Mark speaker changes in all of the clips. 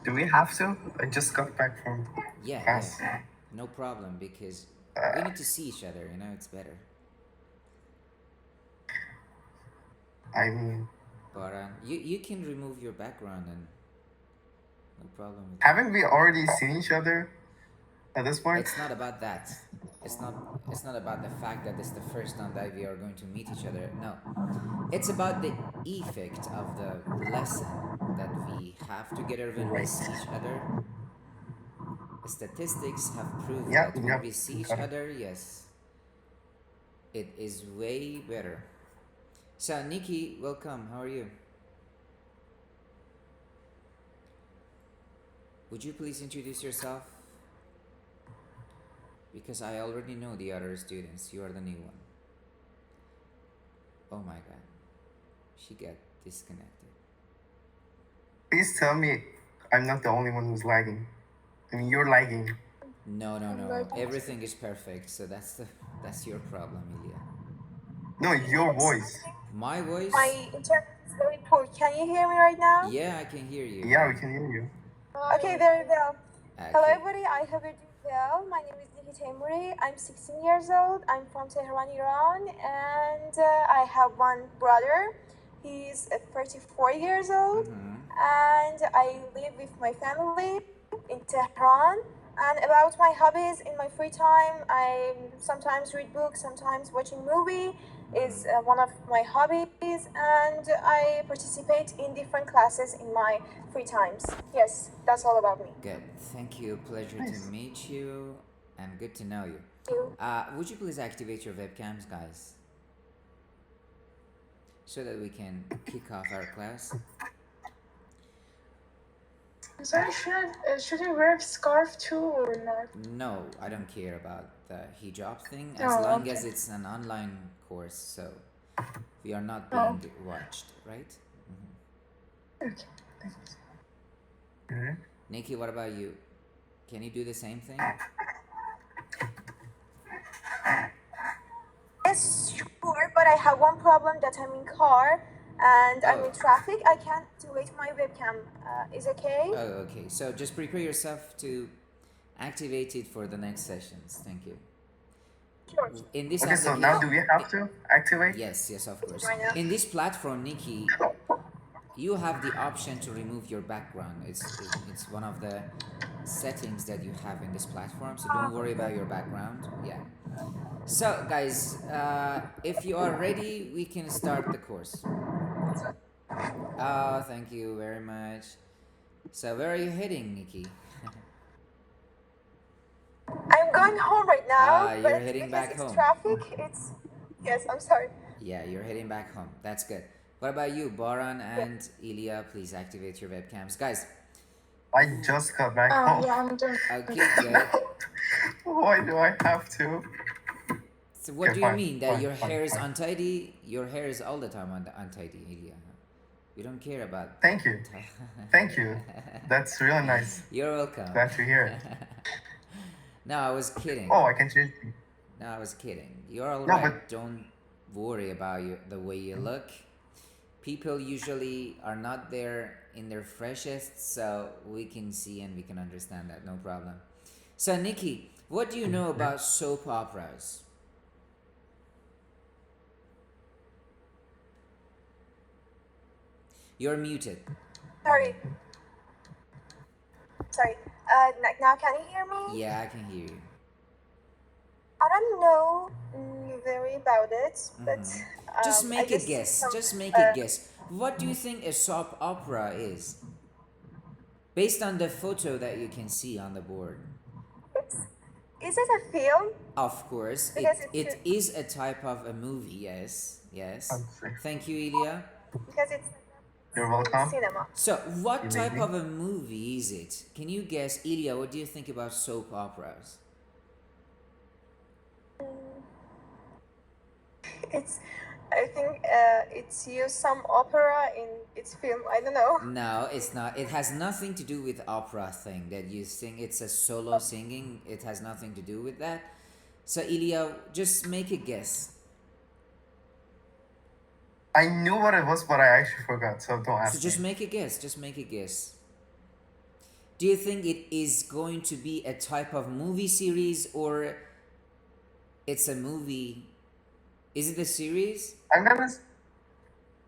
Speaker 1: Do we have to? I just got back from class.
Speaker 2: Yeah, no problem, because we need to see each other, you know, it's better.
Speaker 1: I mean,
Speaker 2: But you can remove your background and no problem with
Speaker 1: haven't we already seen each other at this point?
Speaker 2: It's not about that. It's not about the fact that it's the first time that we are going to meet each other. No. It's about the effect of the lesson that we have together when we
Speaker 1: Right.
Speaker 2: see each other. Statistics have proved
Speaker 1: Yeah,
Speaker 2: that when
Speaker 1: yeah.
Speaker 2: we see each other, yes, it is way better. So, Nikki, welcome. How are you? Would you please introduce yourself? Because I already know the other students. You are the new one. Oh my god. She got disconnected.
Speaker 1: Please tell me I'm not the only one who's lagging. I mean, you're lagging.
Speaker 2: No. Everything is perfect. So that's your problem, Ilya.
Speaker 1: No, your voice.
Speaker 2: My voice?
Speaker 3: My internet is very poor. Can you hear me right now?
Speaker 2: Yeah, I can hear you.
Speaker 1: Yeah, we can hear you.
Speaker 3: Okay, very well.
Speaker 2: Okay.
Speaker 3: Hello, everybody. I hope you're doing well. My name is Nikki Temuri. I'm 16 years old. I'm from Tehran, Iran, and I have one brother. He's 34 years old, and I live with my family in Tehran. And about my hobbies, in my free time, I sometimes read books, sometimes watching movie is one of my hobbies, and I participate in different classes in my free times. Yes, that's all about me.
Speaker 2: Good. Thank you. Pleasure
Speaker 1: Nice.
Speaker 2: to meet you and good to know you.
Speaker 3: Thank you.
Speaker 2: Would you please activate your webcams, guys? So that we can kick off our class.
Speaker 4: Sorry, should I wear scarf too or not?
Speaker 2: No, I don't care about the hijab thing as
Speaker 4: Oh,
Speaker 2: long
Speaker 4: okay.
Speaker 2: as it's an online course, so we are not being watched, right?
Speaker 4: Okay, thanks.
Speaker 1: Mhm.
Speaker 2: Nikki, what about you? Can you do the same thing?
Speaker 3: Yes, sure, but I have one problem that I'm in car and I'm in traffic. I can't activate my webcam. Is okay?
Speaker 2: Oh, okay. So just prepare yourself to activate it for the next sessions. Thank you.
Speaker 3: Sure.
Speaker 2: In this
Speaker 1: Okay, so now do we have to activate?
Speaker 2: Yes, of course.
Speaker 3: Right now.
Speaker 2: In this platform, Nikki, you have the option to remove your background. It's one of the settings that you have in this platform, so don't worry about your background. Yeah. So, guys, if you are ready, we can start the course. Oh, thank you very much. So, where are you heading, Nikki?
Speaker 3: I'm going home right now.
Speaker 2: You're
Speaker 3: but
Speaker 2: heading
Speaker 3: because
Speaker 2: back
Speaker 3: it's
Speaker 2: home.
Speaker 3: traffic, it's... Yes, I'm sorry.
Speaker 2: Yeah, you're heading back home. That's good. What about you, Baran and Ilya? Please activate your webcams. Guys,
Speaker 1: I just got back home.
Speaker 4: Yeah, I'm doing.
Speaker 2: okay, good.
Speaker 1: Why do I have to?
Speaker 2: So what
Speaker 1: Okay,
Speaker 2: do you
Speaker 1: fine,
Speaker 2: mean that
Speaker 1: fine,
Speaker 2: your
Speaker 1: fine,
Speaker 2: hair is
Speaker 1: fine.
Speaker 2: untidy? Your hair is all the time untidy, Ilya. We don't care about...
Speaker 1: Thank you. Thank you. That's really nice.
Speaker 2: You're welcome.
Speaker 1: Glad to hear it.
Speaker 2: No, I was kidding.
Speaker 1: Oh, I can change.
Speaker 2: No, I was kidding. You're all
Speaker 1: No,
Speaker 2: right.
Speaker 1: but-
Speaker 2: Don't worry about the way you look. People usually are not there in their freshest, so we can see and we can understand that. No problem. So, Nikki, what do you know about soap operas? You're muted.
Speaker 3: Sorry. Now can you hear me?
Speaker 2: Yeah, I can hear you.
Speaker 3: I don't know very about it, but...
Speaker 2: Just
Speaker 3: I
Speaker 2: make a
Speaker 3: see
Speaker 2: guess.
Speaker 3: some,
Speaker 2: Just make a guess. What do you think a soap opera is? Based on the photo that you can see on the board.
Speaker 3: Is it a film?
Speaker 2: Of course,
Speaker 3: Because
Speaker 2: it is a type of a movie, yes. Thank you, Ilya.
Speaker 3: Because it's
Speaker 1: You're welcome.
Speaker 3: cinema.
Speaker 2: So, what
Speaker 1: You
Speaker 2: type
Speaker 1: made me.
Speaker 2: of a movie is it? Can you guess, Ilya, what do you think about soap operas?
Speaker 3: I think it's used some opera in its film. I don't know.
Speaker 2: No, it's not. It has nothing to do with opera thing that you sing. It's a solo singing. It has nothing to do with that. So, Ilya, just make a guess.
Speaker 1: I knew what it was, but I actually forgot, so don't ask
Speaker 2: So just
Speaker 1: me.
Speaker 2: make a guess. Just make a guess. Do you think it is going to be a type of movie series, or it's a movie? Is it a series?
Speaker 1: I'm gonna.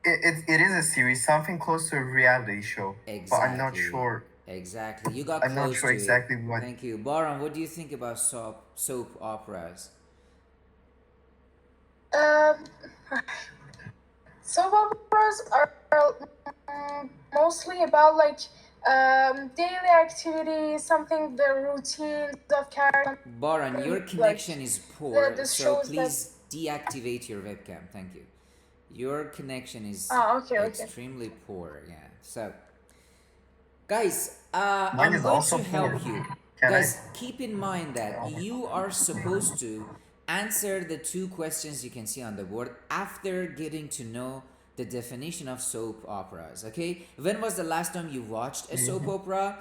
Speaker 1: It is a series, something close to a reality show.
Speaker 2: Exactly.
Speaker 1: But I'm not sure.
Speaker 2: Exactly. You got
Speaker 1: I'm
Speaker 2: close
Speaker 1: not sure
Speaker 2: to
Speaker 1: exactly
Speaker 2: it.
Speaker 1: what.
Speaker 2: Thank you. Baran, what do you think about soap operas?
Speaker 4: Soap operas are mostly about like daily activities, something the routines of characters.
Speaker 2: Baran, your connection is poor,
Speaker 4: the
Speaker 2: so
Speaker 4: shows
Speaker 2: please deactivate your webcam. Thank you. Your connection is
Speaker 4: okay.
Speaker 2: extremely poor. Yeah. So, guys,
Speaker 1: Mine
Speaker 2: I'm
Speaker 1: is
Speaker 2: going
Speaker 1: also
Speaker 2: to help
Speaker 1: poor.
Speaker 2: you.
Speaker 1: Can
Speaker 2: Guys,
Speaker 1: I?
Speaker 2: keep in mind that you are supposed to answer the two questions you can see on the board after getting to know the definition of soap operas. Okay? When was the last time you watched a soap opera?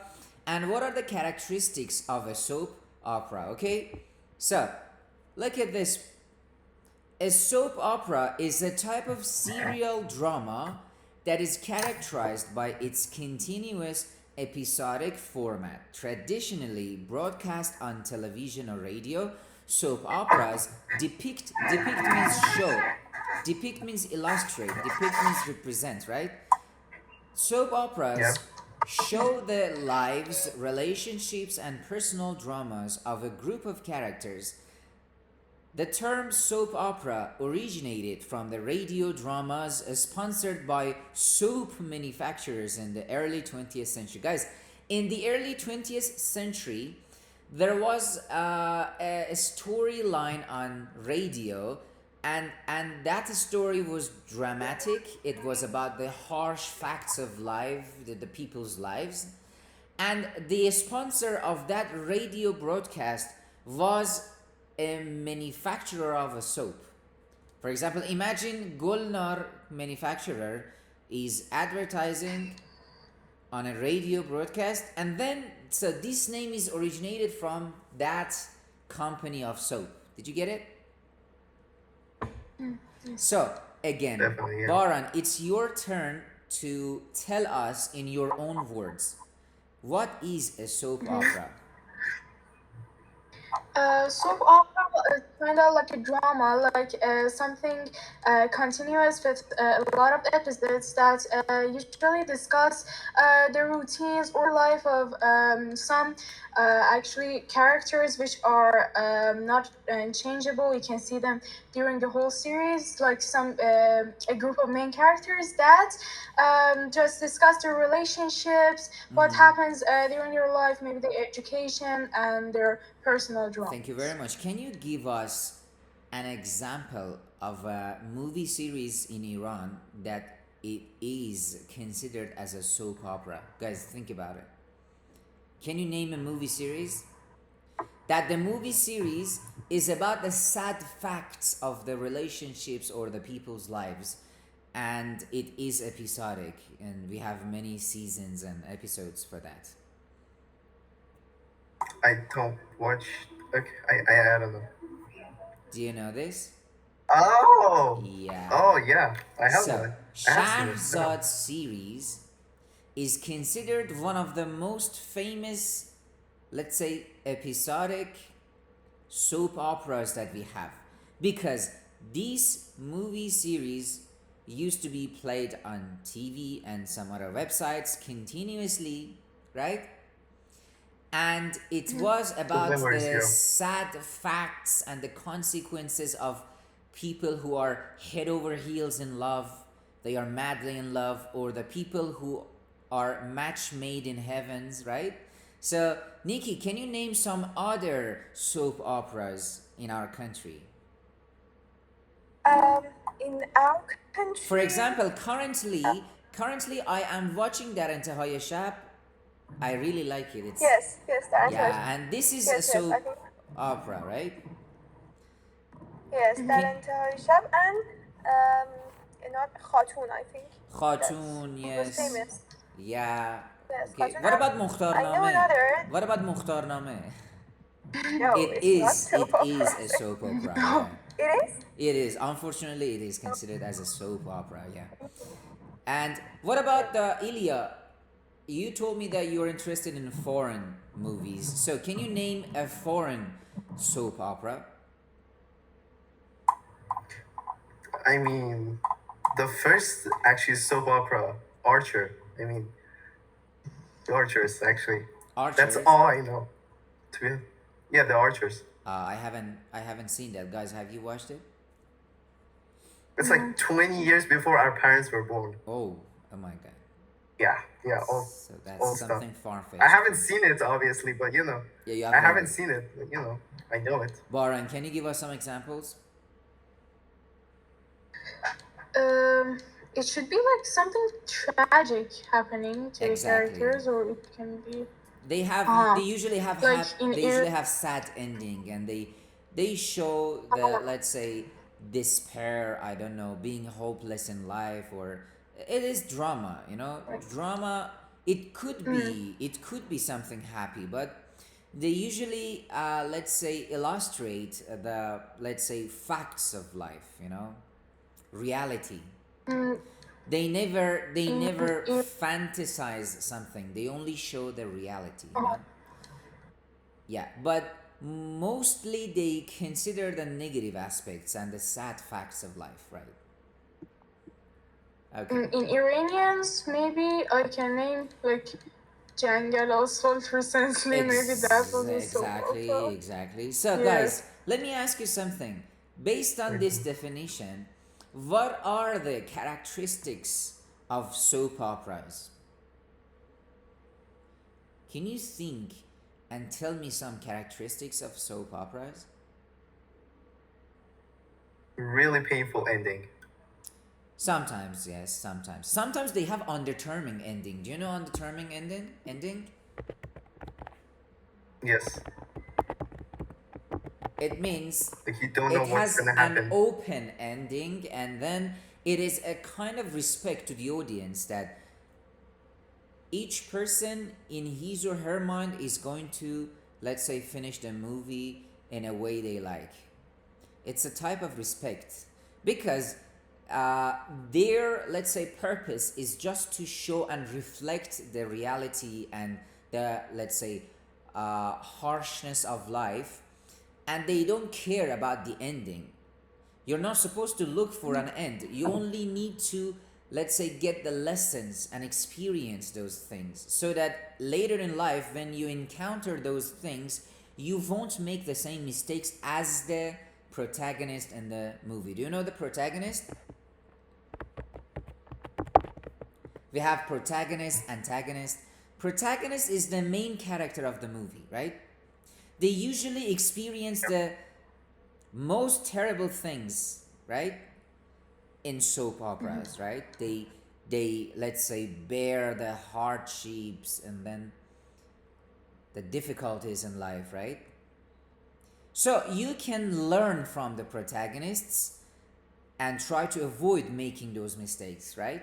Speaker 2: And what are the characteristics of a soap opera? Okay? So, look at this. A soap opera is a type of serial drama that is characterized by its continuous episodic format. Traditionally broadcast on television or radio, soap operas depict means show. Depict means illustrate. Depict means represent, right? Soap operas
Speaker 1: Yeah.
Speaker 2: show the lives, relationships, and personal dramas of a group of characters. The term soap opera originated from the radio dramas sponsored by soap manufacturers in the early 20th century. Guys, in the early 20th century, there was a storyline on radio, and that story was dramatic. It was about the harsh facts of life, the people's lives. And the sponsor of that radio broadcast was a manufacturer of a soap. For example, imagine Gulnar manufacturer is advertising on a radio broadcast, and then so this name is originated from that company of soap. Did you get it? So again,
Speaker 1: Definitely, yeah.
Speaker 2: Baran, it's your turn to tell us in your own words, what is a soap opera?
Speaker 4: Soap opera is kind of like a drama, like something continuous with a lot of episodes that usually discuss the routines or life of some actually characters which are not changeable. You can see them during the whole series, like some a group of main characters that just discuss their relationships, what happens during their life, maybe their education and their personal drama.
Speaker 2: Thank you very much. Can you give us an example of a movie series in Iran that it is considered as a soap opera? Guys, think about it. Can you name a movie series that the movie series is about the sad facts of the relationships or the people's lives, and it is episodic, and we have many seasons and episodes for that?
Speaker 1: I don't watch. Okay, I don't know.
Speaker 2: Do you know this?
Speaker 1: Oh.
Speaker 2: Yeah.
Speaker 1: Oh yeah, I have
Speaker 2: So,
Speaker 1: one. I have seen it.
Speaker 2: Shahrzad series is considered one of the most famous, let's say, episodic soap operas that we have, because these movie series used to be played on TV and some other websites continuously, right? And it was about
Speaker 1: memories,
Speaker 2: the
Speaker 1: yeah.
Speaker 2: sad facts and the consequences of people who are head over heels in love, they are madly in love, or the people who are match made in heavens, right? So, Nikki, can you name some other soap operas in our country?
Speaker 3: In our country.
Speaker 2: For example, currently I am watching Dar Intihai Shab. I really like it. It's
Speaker 3: Yes, that
Speaker 2: yeah, and this is a
Speaker 3: yes,
Speaker 2: soap
Speaker 3: I think,
Speaker 2: opera, right?
Speaker 3: yes, that entire shab and not Khatun, I think.
Speaker 2: Khatun,
Speaker 3: Was
Speaker 2: yes.
Speaker 3: famous.
Speaker 2: Yeah.
Speaker 3: Yes,
Speaker 2: Okay.
Speaker 3: Khatun.
Speaker 2: What about
Speaker 3: I know
Speaker 2: Mukhtarname?
Speaker 3: another.
Speaker 2: What about Mukhtarname?
Speaker 3: No,
Speaker 2: It
Speaker 3: it's not
Speaker 2: is.
Speaker 3: soap
Speaker 2: It is
Speaker 3: opera.
Speaker 2: a soap opera. Yeah.
Speaker 3: It is?
Speaker 2: It is. Unfortunately, it is considered as a soap opera. Yeah. And what about the Ilya? you told me that you're interested in foreign movies. So can you name a foreign soap opera?
Speaker 1: I mean, the first actually soap opera, Archer. I mean, the Archers actually. That's
Speaker 2: Archers?
Speaker 1: all I know. Yeah, the Archers.
Speaker 2: I haven't seen that. Guys, have you watched it?
Speaker 1: It's like 20 years before our parents were born.
Speaker 2: Oh my god.
Speaker 1: Yeah, all
Speaker 2: So
Speaker 1: all
Speaker 2: that's
Speaker 1: stuff.
Speaker 2: something far-fetched.
Speaker 1: I haven't seen it, obviously, but you know.
Speaker 2: Yeah, you
Speaker 1: I
Speaker 2: have
Speaker 1: haven't seen it, but you know, I know it.
Speaker 2: Baran, can you give us some examples?
Speaker 4: It should be like something tragic happening to
Speaker 2: Exactly.
Speaker 4: the characters, or it can be.
Speaker 2: They have they usually have
Speaker 4: Like
Speaker 2: they usually have sad ending, and they show the, let's say, despair, I don't know, being hopeless in life, or it is drama, you know. Drama, it could be something happy, but they usually let's say illustrate the, let's say, facts of life, you know, reality. They never fantasize something. They only show the reality, you know? Yeah, but mostly they consider the negative aspects and the sad facts of life, right? Okay.
Speaker 4: In Iranians, maybe I can name like Jungle Assault recently. Maybe that was a soap opera.
Speaker 2: Exactly. So
Speaker 4: Yeah.
Speaker 2: guys, let me ask you something. Based on this definition, what are the characteristics of soap operas? Can you think and tell me some characteristics of soap operas?
Speaker 1: Really painful ending.
Speaker 2: Sometimes, yes, sometimes. Sometimes they have undetermined ending. Do you know undetermined ending?
Speaker 1: Yes.
Speaker 2: It means
Speaker 1: Like you don't know
Speaker 2: it
Speaker 1: what's
Speaker 2: has
Speaker 1: gonna happen.
Speaker 2: an open ending, and then it is a kind of respect to the audience that each person in his or her mind is going to, let's say, finish the movie in a way they like. It's a type of respect because their, let's say, purpose is just to show and reflect the reality and the, let's say, harshness of life, and they don't care about the ending. You're not supposed to look for an end. You only need to, let's say, get the lessons and experience those things so that later in life, when you encounter those things, you won't make the same mistakes as the protagonist in the movie. Do you know the protagonist? We have protagonist, antagonist. Protagonist is the main character of the movie, right? They usually experience the most terrible things, right? In soap operas, right? They, let's say, bear the hardships and then the difficulties in life, right? So you can learn from the protagonists and try to avoid making those mistakes, right?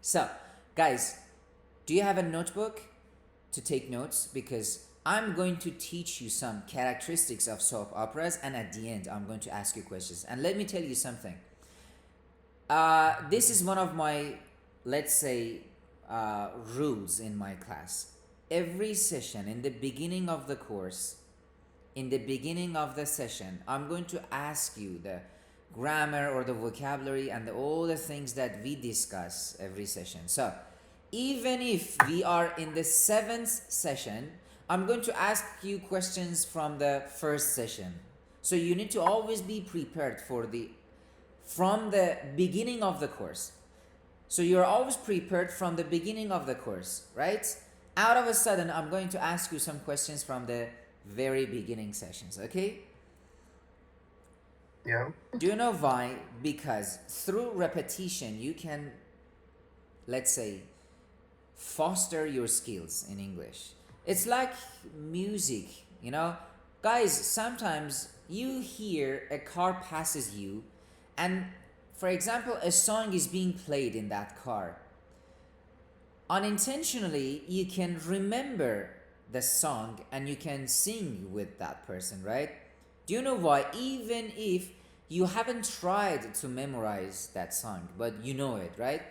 Speaker 2: So, guys, do you have a notebook to take notes? Because I'm going to teach you some characteristics of soap operas, and at the end, I'm going to ask you questions. And let me tell you something. This is one of my, let's say, rules in my class. Every session, in the beginning of the course, in the beginning of the session, I'm going to ask you the grammar or the vocabulary and all the things that we discuss every session. So, even if we are in the 7th session, I'm going to ask you questions from the first session. So you need to always be prepared from the beginning of the course. So you're always prepared from the beginning of the course, right? Out of a sudden, I'm going to ask you some questions from the very beginning sessions, okay?
Speaker 1: Yeah.
Speaker 2: Do you know why? Because through repetition, you can, let's say, foster your skills in English. It's like music, you know? Guys, sometimes you hear a car passes you, and for example, a song is being played in that car. Unintentionally, you can remember the song and you can sing with that person, right? Do you know why? Even if you haven't tried to memorize that song, but you know it, right?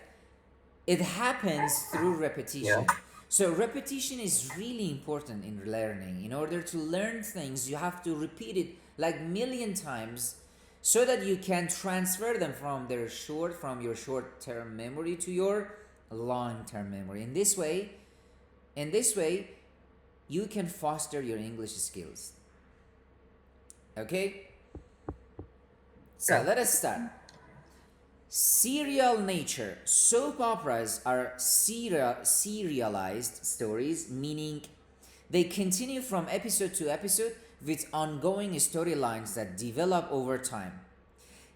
Speaker 2: It happens through repetition.
Speaker 1: Yeah.
Speaker 2: So repetition is really important in learning. In order to learn things, you have to repeat it like million times so that you can transfer them from your short-term memory to your long-term memory. In this way, you can foster your English skills. Okay? So let us start. Serial nature. Soap operas are serialized stories, meaning they continue from episode to episode with ongoing storylines that develop over time.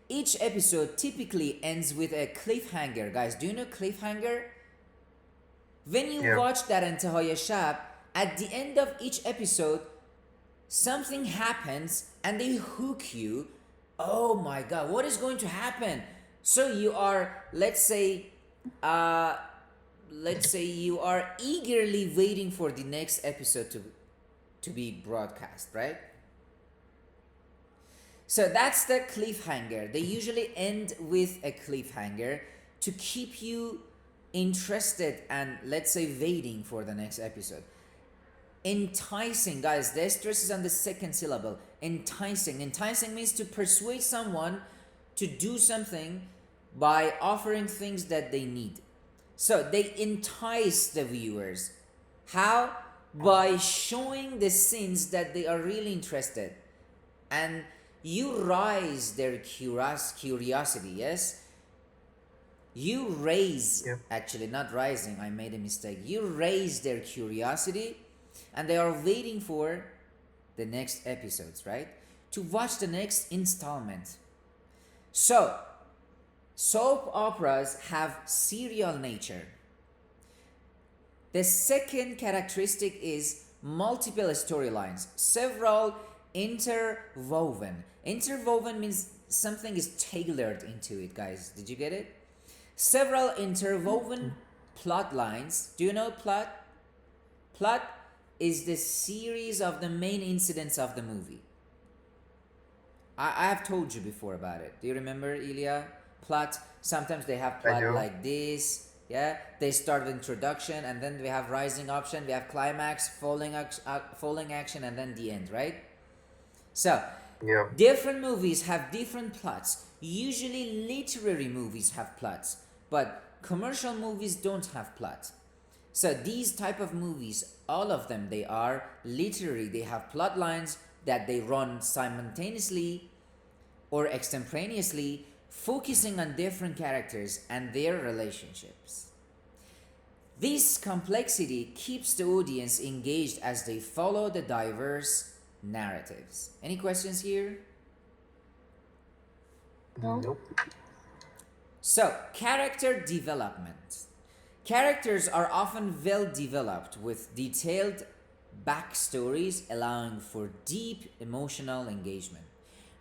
Speaker 2: Each episode typically ends with a cliffhanger. Guys, do you know cliffhanger? When you watch that انتهای شب, at the end of each episode, something happens and they hook you. Oh my god, what is going to happen? So you are, let's say you are eagerly waiting for the next episode to be broadcast, right? So that's the cliffhanger. They usually end with a cliffhanger to keep you interested and, let's say, waiting for the next episode. Enticing, guys, the stress is on the second syllable. Enticing means to persuade someone to do something by offering things that they need. So they entice the viewers. How? By showing the scenes that they are really interested, and you raise their curiosity. Yes, you raise, actually not rising, I made a mistake. You raise their curiosity, and they are waiting for the next episodes, right? To watch the next installment. So soap operas have serial nature. The second characteristic is multiple storylines, several interwoven. Interwoven means something is tailored into it, guys. Did you get it? Several interwoven plot lines. Do you know plot? Plot is the series of the main incidents of the movie. I have told you before about it. Do you remember, Ilya? Plot, sometimes they have plot like this. Yeah, they start with introduction, and then we have rising option, we have climax, falling action, and then the end, right? So different movies have different plots. Usually literary movies have plots, but commercial movies don't have plot. So these type of movies, all of them, they are literary. They have plot lines that they run simultaneously or extemporaneously, focusing on different characters and their relationships. This complexity keeps the audience engaged as they follow the diverse narratives. Any questions here?
Speaker 1: Nope.
Speaker 2: So, character development. Characters are often well developed with detailed backstories, allowing for deep emotional engagement.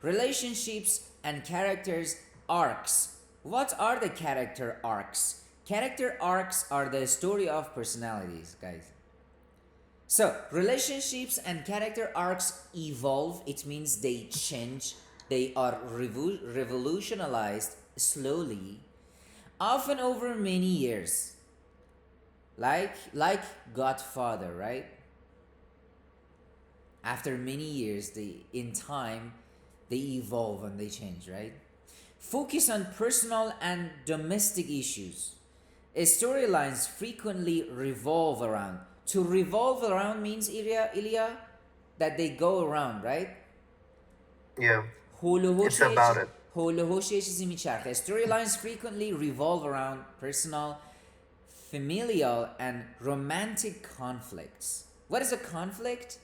Speaker 2: Relationships and characters arcs. What are the character arcs? Character arcs are the story of personalities, guys. So, relationships and character arcs evolve. It means they change. They are revolutionized slowly, often over many years. Like Godfather, right? After many years, in time, they evolve and they change, right? Focus on personal and domestic issues. Storylines frequently revolve around. To revolve around means, Ilya, that they go around, right?
Speaker 1: Yeah. It's about it.
Speaker 2: Storylines frequently revolve around personal, familial, and romantic conflicts. What is a conflict?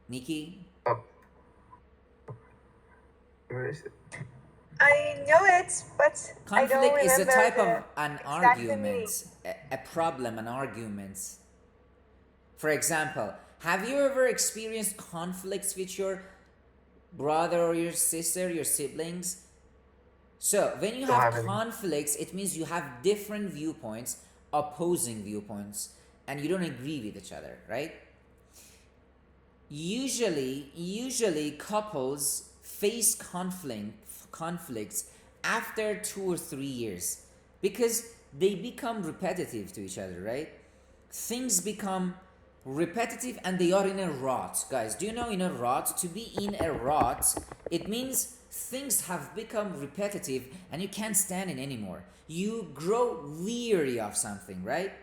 Speaker 2: Nikki?
Speaker 1: Where is it?
Speaker 3: I know it, but I don't
Speaker 2: Conflict is a
Speaker 3: remember
Speaker 2: type
Speaker 3: the
Speaker 2: of an
Speaker 3: exact meaning.
Speaker 2: argument, a problem, an argument. For example, have you ever experienced conflicts with your brother or your sister, your siblings? So when you have conflicts, it means you have different viewpoints, opposing viewpoints, and you don't agree with each other, right? Usually couples face conflicts after 2 or 3 years, because they become repetitive to each other, right? Things become repetitive and they are in a rut. Guys, do you know in a rut, to be in a rut, it means things have become repetitive and you can't stand it anymore. You grow weary of something, right?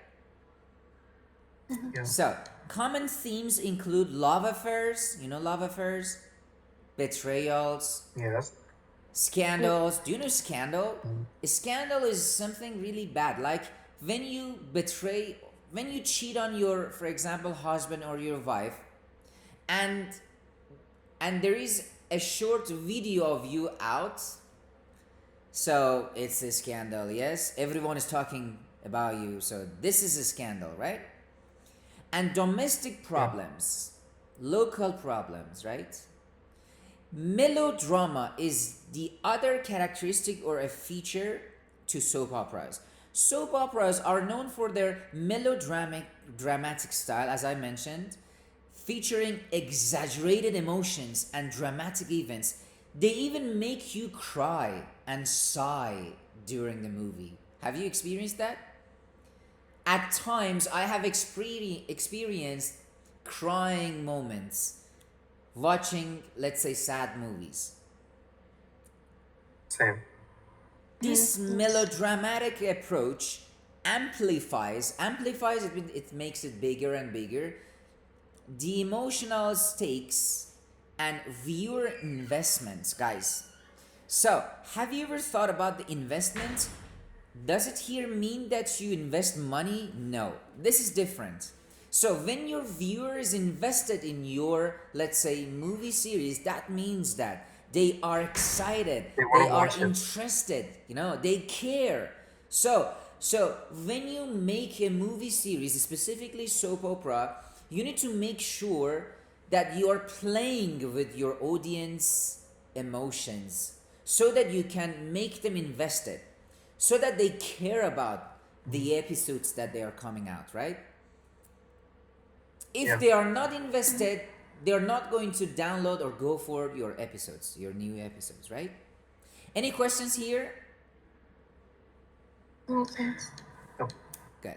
Speaker 1: Yeah.
Speaker 2: So, common themes include love affairs, you know love affairs, betrayals,
Speaker 1: Yes.
Speaker 2: scandals. Do you know scandal? A scandal is something really bad. Like when you cheat on your, for example, husband or your wife, and there is a short video of you out, so it's a scandal. Yes, everyone is talking about you, so this is a scandal, right? And domestic problems, local problems, right? Melodrama is the other characteristic or a feature to soap operas. Soap operas are known for their dramatic style, as I mentioned, featuring exaggerated emotions and dramatic events. They even make you cry and sigh during the movie. Have you experienced that? At times, I have experienced crying moments watching, let's say, sad movies.
Speaker 1: Same.
Speaker 2: This melodramatic approach amplifies it makes it bigger and bigger, the emotional stakes and viewer investments, guys. So, have you ever thought about the investment? Does it here mean that you invest money? No, this is different. So when your viewer is invested in your, let's say, movie series, that means that they are excited, they are interested, they care. So when you make a movie series, specifically soap opera, you need to make sure that you are playing with your audience emotions so that you can make them invested, so that they care about the episodes that they are coming out, right? If they are not invested, they're not going to download or go for your episodes, your new episodes, right? Any questions here?
Speaker 4: No, thanks.
Speaker 2: Good.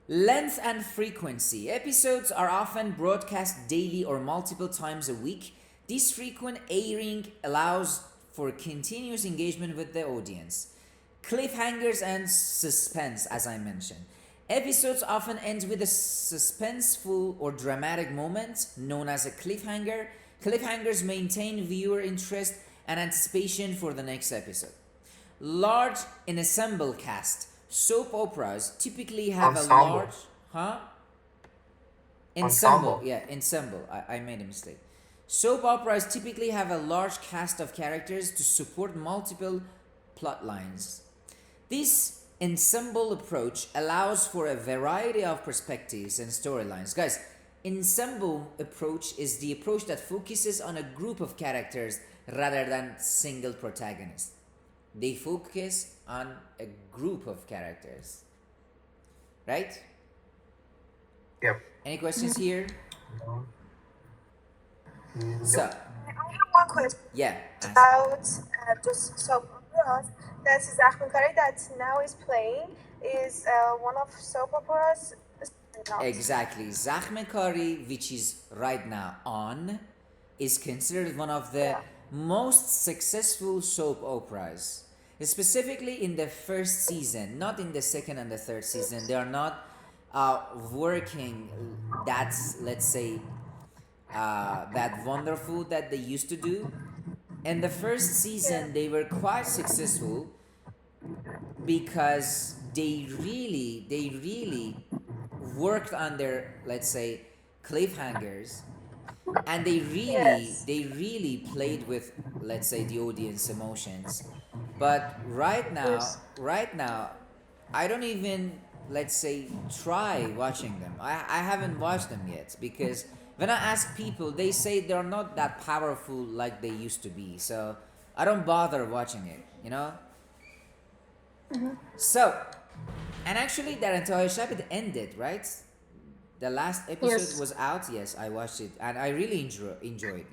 Speaker 2: Length and frequency. Episodes are often broadcast daily or multiple times a week. This frequent airing allows for continuous engagement with the audience. Cliffhangers and suspense, as I mentioned. Episodes often end with a suspenseful or dramatic moment known as a cliffhanger. Cliffhangers maintain viewer interest and anticipation for the next episode. Large ensemble cast. Soap operas typically have
Speaker 1: Ensemble.
Speaker 2: a large...
Speaker 1: Ensemble.
Speaker 2: Yeah, ensemble. I made a mistake. Soap operas typically have a large cast of characters to support multiple plot lines. This ensemble approach allows for a variety of perspectives and storylines. Guys, ensemble approach is the approach that focuses on a group of characters rather than single protagonists. They focus on a group of characters. Right?
Speaker 1: Yep.
Speaker 2: Any questions here? So,
Speaker 3: I have one question
Speaker 2: yeah.
Speaker 3: about just soap operas. That Zakhmi Kari that now is playing is one of soap operas. Not.
Speaker 2: Exactly. Zakhmi Kari, which is right now on, is considered one of the most successful soap operas. Specifically in the first season, not in the second and the third season. They are not working that, let's say, that wonderful that they used to do. In the first season, they were quite successful because they really worked on their, let's say, cliffhangers, and they really played with, let's say, the audience emotions. But right now, I don't even, let's say, try watching them. I haven't watched them yet because when I ask people, they say they're not that powerful like they used to be. So I don't bother watching it, So, and actually that Entohashapit ended, right? The last episode was out. Yes, I watched it and I really enjoyed,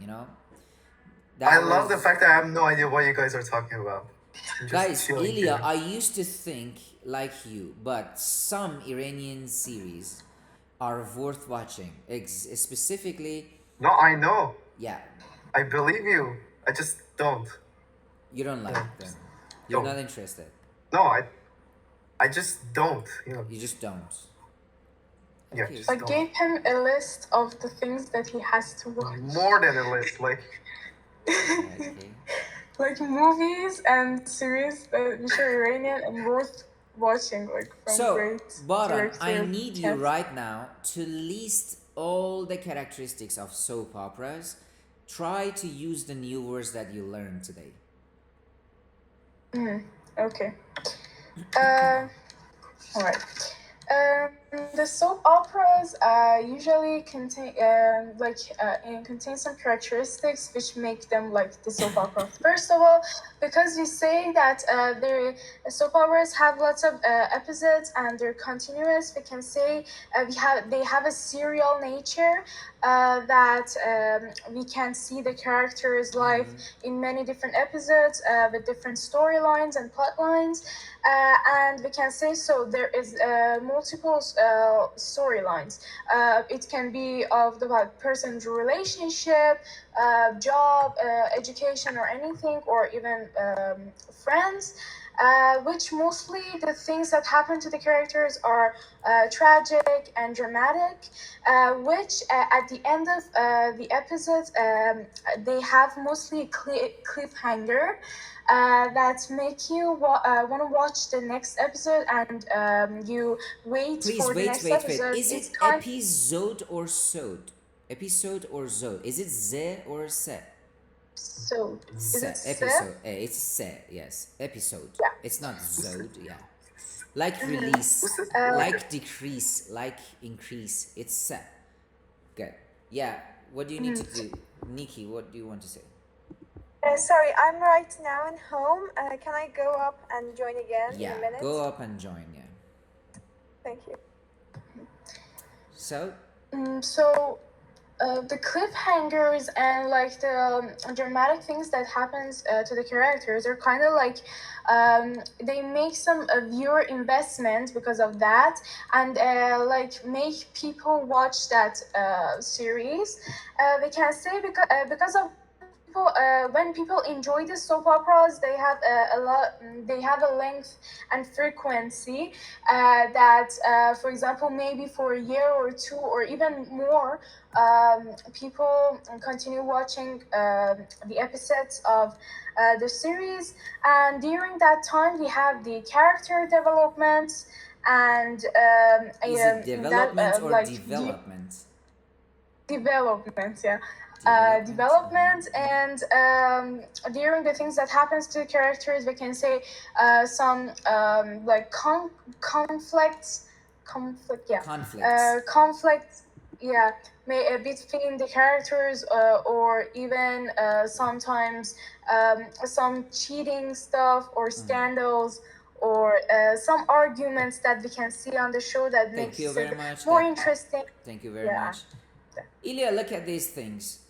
Speaker 1: I love the fact that I have no idea what you guys are talking about.
Speaker 2: Guys, Ilya, I used to think like you, but some Iranian series are worth watching. Specifically.
Speaker 1: No, I know.
Speaker 2: Yeah.
Speaker 1: I believe you. I just don't.
Speaker 2: You don't like them. You're not interested.
Speaker 1: No, I just don't.
Speaker 2: You just don't.
Speaker 1: Yeah.
Speaker 2: Okay.
Speaker 4: I gave him a list of the things that he has to watch.
Speaker 1: More than a list, like.
Speaker 2: Okay.
Speaker 4: Like movies and series which are Iranian and worth watching, like from great
Speaker 2: Baran,
Speaker 4: director.
Speaker 2: I need you right now to list all the characteristics of soap operas. Try to use the new words that you learned today.
Speaker 4: Okay. All right. The soap operas usually contain contain some characteristics which make them like the soap opera. First of all, because we say that the soap operas have lots of episodes and they're continuous, we can say they have a serial nature that we can see the characters' life in many different episodes with different storylines and plot lines. And we can say so there is multiple storylines. It can be of the person's relationship, job, education or anything, or even friends, which mostly the things that happen to the characters are tragic and dramatic, which at the end of the episode they have mostly a cliffhanger that make you want to watch the next episode, and you wait for the next episode.
Speaker 2: Is it episode or sode? Episode or zode? Is it ze or se?
Speaker 4: So is it
Speaker 2: episode? It's se. Yes, episode. Yeah. It's not zode. Yeah. Like release, like decrease, like increase. It's se. Good. Yeah. What do you need to do, Nikki? What do you want to say?
Speaker 3: Sorry, I'm right now in home. Can I go up and join again in a minute?
Speaker 2: Go up and join. Yeah.
Speaker 3: Thank you.
Speaker 2: So.
Speaker 4: The cliffhangers and like the dramatic things that happens to the characters are kind of like they make some viewer investment because of that, and like make people watch that series. We can say because of when people enjoy the soap operas, they have they have a length and frequency that, for example, maybe for a year or two or even more, people continue watching the episodes of the series, and during that time we have the character development and
Speaker 2: is it development or like development?
Speaker 4: Development, yeah. Development, and during the things that happens to the characters, we can say some like conflicts, yeah, between the characters, or even sometimes some cheating stuff or scandals, or some arguments that we can see on the show that makes it more interesting.
Speaker 2: Thank you very much. Ilya, look at these things.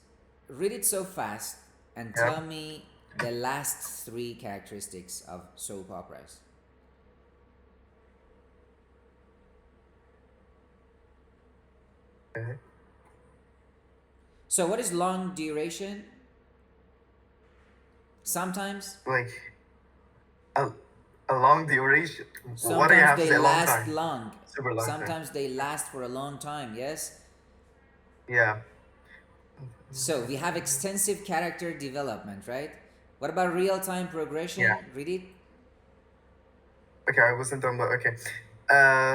Speaker 2: Read it so fast and tell me the last 3 characteristics of soap operas.
Speaker 1: Okay.
Speaker 2: So what is long duration? Sometimes
Speaker 1: like a long duration.
Speaker 2: Sometimes
Speaker 1: what do you have
Speaker 2: they
Speaker 1: to say,
Speaker 2: last long.
Speaker 1: Super long.
Speaker 2: Sometimes they last for a long time. Yes.
Speaker 1: Yeah.
Speaker 2: So we have extensive character development, right? What about real-time progression?
Speaker 1: Yeah.
Speaker 2: Read it.
Speaker 1: Okay, I wasn't done, but okay.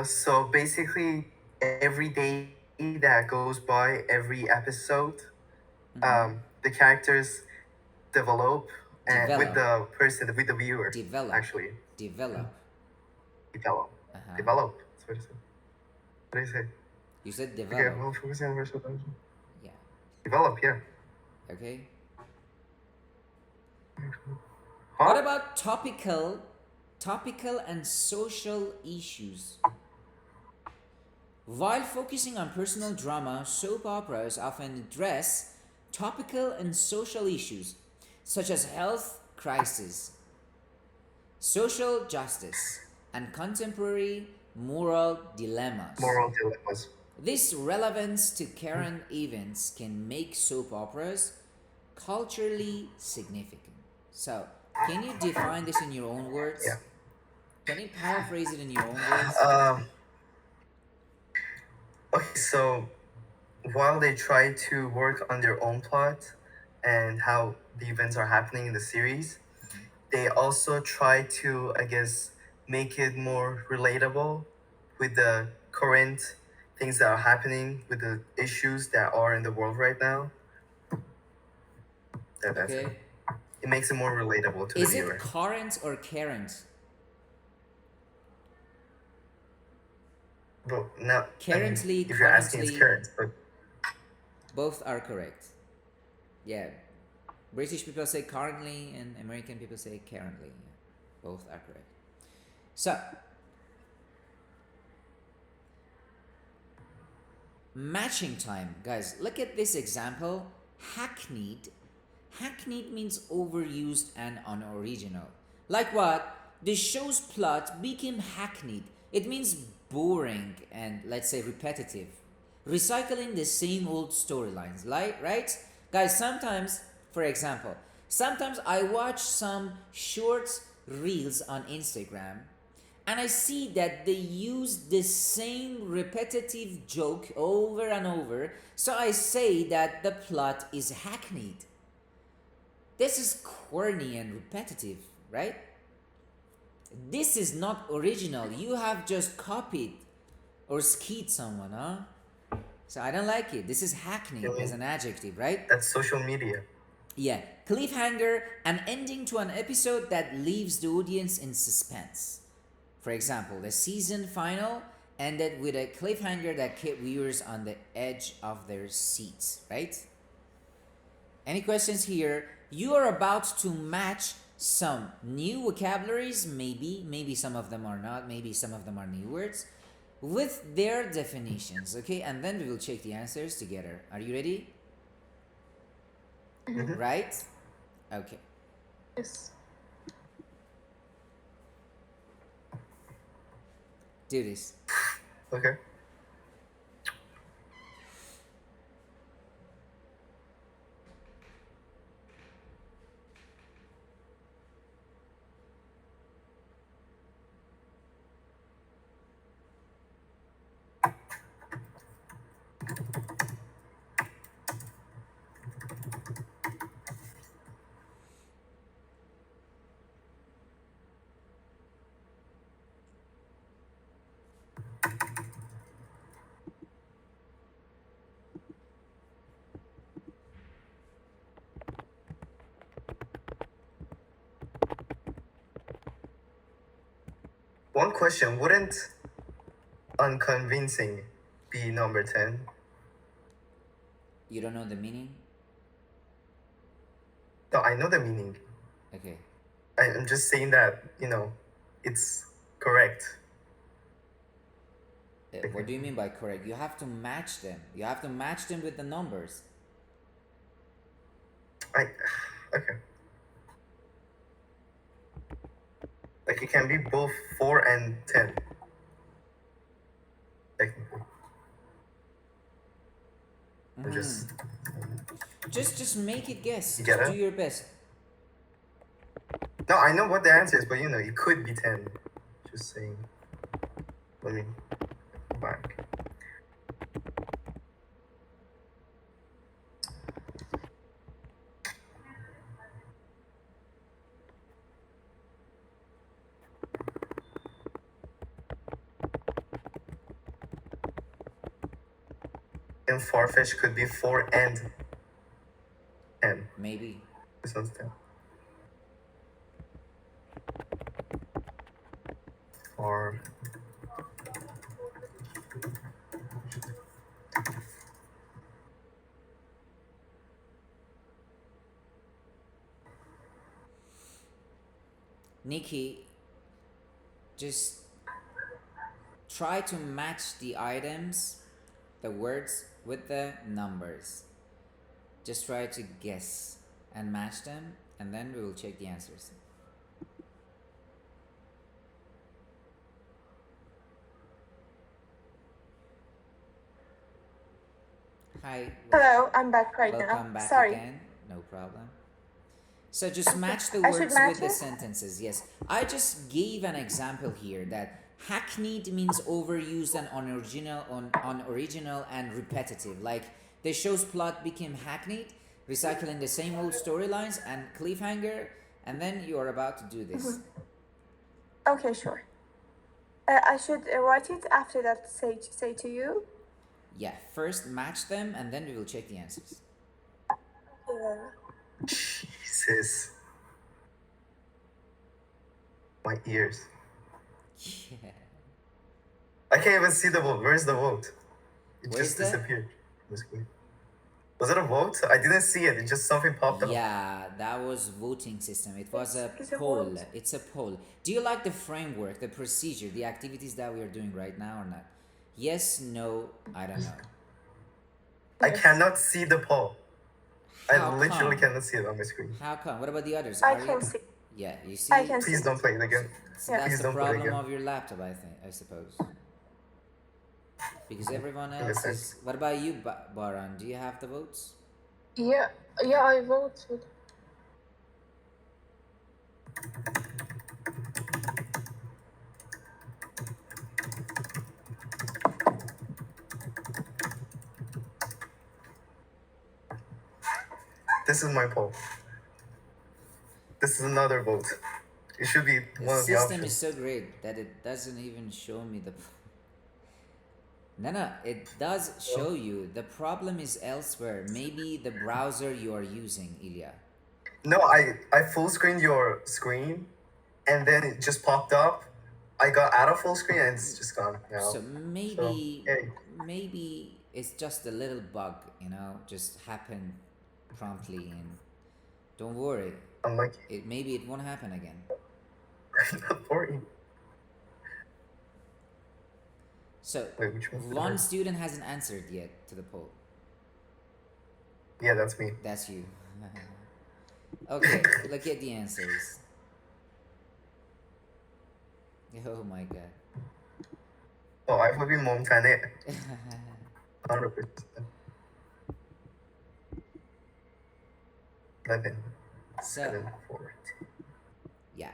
Speaker 1: So basically, every day that goes by, every episode, the characters develop, and with the person, with the viewer, actually.
Speaker 2: Develop.
Speaker 1: Develop. Develop. That's what I said. What did I say?
Speaker 2: You said develop.
Speaker 1: Okay, well, focusing on versus
Speaker 2: yeah.
Speaker 1: Develop, yeah.
Speaker 2: Okay.
Speaker 1: Huh?
Speaker 2: What about topical and social issues? While focusing on personal drama, soap operas often address topical and social issues. such as health crisis, social justice, and contemporary moral dilemmas.
Speaker 1: Moral dilemmas.
Speaker 2: This relevance to current events can make soap operas culturally significant. So, can you define this in your own words?
Speaker 1: Yeah.
Speaker 2: Can you paraphrase it in your own words?
Speaker 1: Okay, so while they try to work on their own plot and how the events are happening in the series, they also try to, I guess, make it more relatable with the current things that are happening, with the issues that are in the world right now. That's
Speaker 2: Okay.
Speaker 1: it. It makes it more relatable to
Speaker 2: Is
Speaker 1: the
Speaker 2: it
Speaker 1: viewer.
Speaker 2: current or current?
Speaker 1: Bro, now,
Speaker 2: Currently,
Speaker 1: if you're asking, it's
Speaker 2: currently.
Speaker 1: current, but
Speaker 2: Both are correct. Yeah. British people say currently and American people say currently. Yeah. Both are correct. So, matching time. Guys, look at this example. Hackneyed. Hackneyed means overused and unoriginal. Like what? The show's plot became hackneyed. It means boring and, let's say, repetitive. Recycling the same old storylines, right? Guys, sometimes, for example, sometimes I watch some short reels on Instagram and I see that they use the same repetitive joke over and over, so I say that the plot is hackneyed. This is corny and repetitive, right? This is not original. You have just copied or skied someone, huh? So I don't like it. This is hackneyed as an adjective, right?
Speaker 1: that's social media.
Speaker 2: Yeah. Cliffhanger, an ending to an episode that leaves the audience in suspense. For example, the season final ended with a cliffhanger that kept viewers on the edge of their seats, right? Any questions here? You are about to match some new vocabularies, maybe some of them are not, maybe some of them are new words, with their definitions, okay? And then we will check the answers together. Are you ready? Right? Okay.
Speaker 4: Yes.
Speaker 2: Do this.
Speaker 1: Okay. One question, wouldn't unconvincing be number 10?
Speaker 2: You don't know the meaning?
Speaker 1: No, I know the meaning.
Speaker 2: Okay.
Speaker 1: I'm just saying that, it's correct.
Speaker 2: What do you mean by correct? You have to match them. You have to match them with the numbers.
Speaker 1: Okay. Like it can be both 4 and 10. Technically. I'm
Speaker 2: Just make it guess.
Speaker 1: You get
Speaker 2: Just
Speaker 1: it?
Speaker 2: do your best.
Speaker 1: No, I know what the answer is, but it could be 10. Just saying. Let me go back. And far-fetched could be 4 and 10.
Speaker 2: Maybe.
Speaker 1: This one's 10. Or
Speaker 2: Nikki, just try to match the items, the words, with the numbers. Just try to guess and match them. and then we will check the answers. Hi.
Speaker 3: Hello, I'm back right now.
Speaker 2: Welcome back
Speaker 3: Sorry.
Speaker 2: again. No problem. So just match the
Speaker 3: I should
Speaker 2: words
Speaker 3: match
Speaker 2: with the
Speaker 3: it?
Speaker 2: sentences. Yes. I just gave an example here that hackneyed means overused and unoriginal and repetitive. Like the show's plot became hackneyed, recycling the same old storylines and cliffhanger, and then you are about to do this.
Speaker 3: Okay, sure. I should write it after that. Say to you.
Speaker 2: Yeah. First match them, and then we will check the answers.
Speaker 1: Jesus. My ears.
Speaker 2: Yeah.
Speaker 1: I can't even see the vote. Where's the vote? It
Speaker 2: Where's
Speaker 1: just
Speaker 2: that?
Speaker 1: disappeared. It was weird. Was it a vote? I didn't see it. It just something popped up.
Speaker 2: Yeah, that was voting system. It was a
Speaker 3: It's a
Speaker 2: poll.
Speaker 3: vote.
Speaker 2: It's a poll. Do you like the framework, the procedure, the activities that we are doing right now or not? Yes, no, I don't know.
Speaker 1: I cannot see the poll.
Speaker 2: How
Speaker 1: I literally
Speaker 2: come?
Speaker 1: cannot see it on my screen.
Speaker 2: How come? What about the others?
Speaker 3: I
Speaker 2: Are you-
Speaker 3: can see.
Speaker 2: Yeah, you see.
Speaker 3: I can
Speaker 1: Please
Speaker 3: see.
Speaker 1: don't play it again.
Speaker 2: So
Speaker 3: Yeah.
Speaker 2: that's
Speaker 1: Please
Speaker 2: the
Speaker 1: don't play
Speaker 2: problem
Speaker 1: again.
Speaker 2: of your laptop, I suppose. Because everyone
Speaker 1: Give me a
Speaker 2: else
Speaker 1: sec.
Speaker 2: is. What about you, Baran? Do you have the votes?
Speaker 4: Yeah, I voted.
Speaker 1: This is my poll. This is another vote. It should be
Speaker 2: The
Speaker 1: one of the
Speaker 2: system
Speaker 1: options.
Speaker 2: is so great that it doesn't even show me the. No, it does show you. The problem is elsewhere. Maybe the browser you are using, Ilya.
Speaker 1: No, I full screened your screen, and then it just popped up. I got out of full screen and it's just gone now.
Speaker 2: So maybe
Speaker 1: hey.
Speaker 2: maybe it's just a little bug, just happened promptly, and don't worry.
Speaker 1: Unlucky.
Speaker 2: Maybe it won't happen again.
Speaker 1: Not boring.
Speaker 2: So
Speaker 1: Wait, which one?
Speaker 2: one student hasn't answered yet to the poll.
Speaker 1: Yeah, that's me.
Speaker 2: That's you. Okay, look at the answers. Oh my god.
Speaker 1: Oh, I will be ممتنع. 100%. 11,
Speaker 2: So
Speaker 1: 7, 4.
Speaker 2: yeah.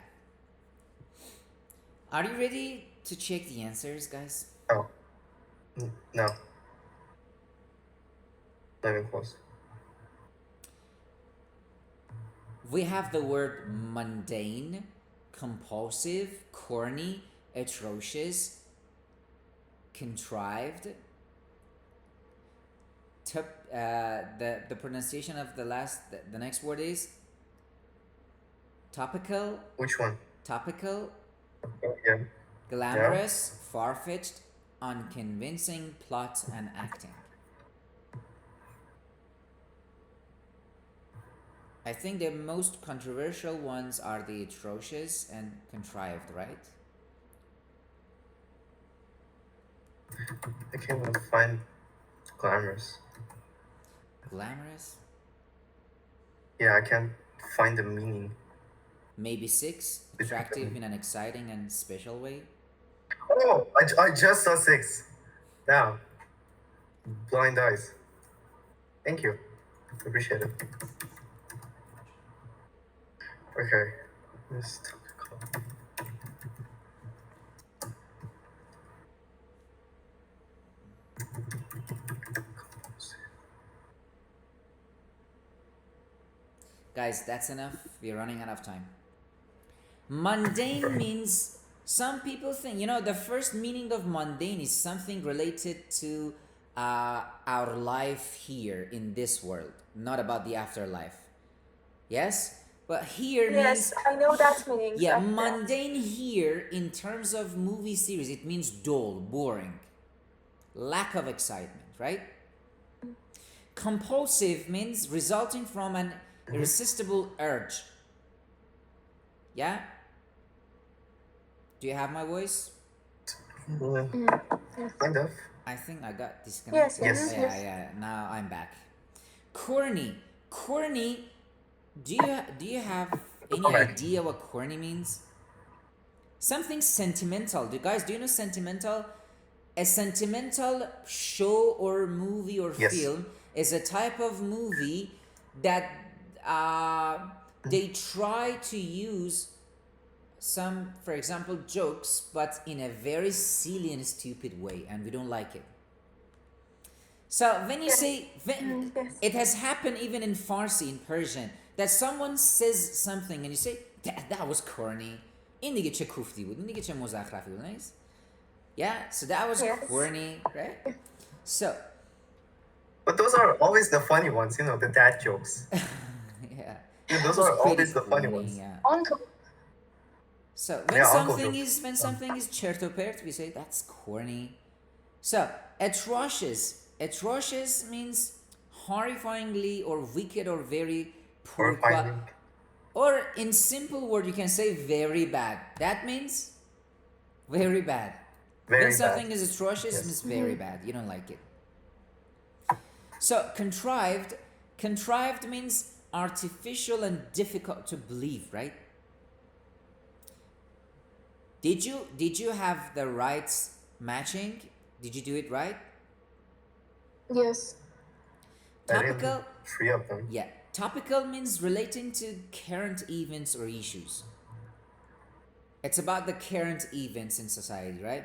Speaker 2: Are you ready to check the answers, guys?
Speaker 1: Oh. No. Not even close.
Speaker 2: We have the word mundane, compulsive, corny, atrocious, contrived. The pronunciation of the next word is topical.
Speaker 1: Which one?
Speaker 2: Topical,
Speaker 1: Oh, yeah.
Speaker 2: glamorous, far-fetched, unconvincing, plot and acting. I think the most controversial ones are the atrocious and contrived, right?
Speaker 1: I can't even find glamorous.
Speaker 2: Glamorous?
Speaker 1: Yeah, I can't find the meaning.
Speaker 2: Maybe 6, attractive in an exciting and special way.
Speaker 1: Oh, I just saw 6. Now. Blind eyes. Thank you. Appreciate it. Okay. This topical.
Speaker 2: Guys, that's enough. We're running out of time. Mundane means, some people think, the first meaning of mundane is something related to our life here in this world, not about the afterlife. Yes? But here
Speaker 3: Yes,
Speaker 2: means,
Speaker 3: I know that meaning.
Speaker 2: yeah, mundane here in terms of movie series, it means dull, boring, lack of excitement, right? Compulsive means resulting from an irresistible urge. Yeah? Do you have my voice?
Speaker 1: Kind of.
Speaker 2: I think I got disconnected.
Speaker 1: Yes.
Speaker 2: Yeah. Now I'm back. Corny. Corny Do you have any idea what corny means? Something sentimental. Do you know sentimental? A sentimental show or movie or
Speaker 1: Yes.
Speaker 2: film is a type of movie that they try to use some, for example, jokes, but in a very silly and stupid way, and we don't like it. So when you say,
Speaker 3: Yes.
Speaker 2: it has happened even in Farsi, in Persian, that someone says something and you say, that was corny. این دیگه چه کوفتی بود، این دیگه چه مزخرفی بود، نیست؟ Yeah, so that was
Speaker 3: Yes.
Speaker 2: corny, right? So,
Speaker 1: But those are always the funny ones, you know, the dad jokes.
Speaker 2: yeah.
Speaker 1: Yeah, those
Speaker 2: It was
Speaker 1: are
Speaker 2: pretty
Speaker 1: always the funny
Speaker 2: corny,
Speaker 1: ones.
Speaker 2: yeah.
Speaker 4: Uncle.
Speaker 2: So when
Speaker 1: Yeah, uncle
Speaker 2: something
Speaker 1: jokes.
Speaker 2: is chertopert, we say that's corny. So atrocious means horrifyingly or wicked or very poor
Speaker 1: Horrifying.
Speaker 2: or in simple word you can say very bad. That means very bad.
Speaker 1: Very
Speaker 2: When something
Speaker 1: bad.
Speaker 2: is atrocious,
Speaker 1: Yes.
Speaker 2: it means very bad. You don't like it. So contrived means artificial and difficult to believe, right? Did you have the rights matching? Did you do it right?
Speaker 4: Yes.
Speaker 1: I did
Speaker 2: Topical,
Speaker 1: 3 of them.
Speaker 2: yeah. Topical means relating to current events or issues. It's about the current events in society, right?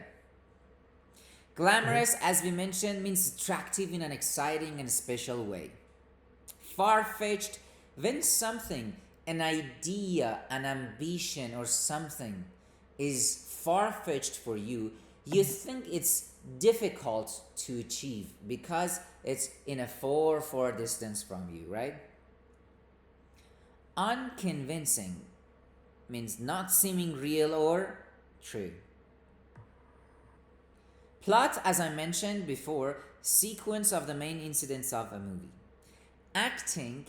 Speaker 2: Glamorous, as we mentioned, means attractive in an exciting and special way. Far-fetched, when something, an idea, an ambition, or something is far-fetched for you, you think it's difficult to achieve because it's in a far distance from you, right? Unconvincing means not seeming real or true. Plot, as I mentioned before, sequence of the main incidents of a movie. Acting,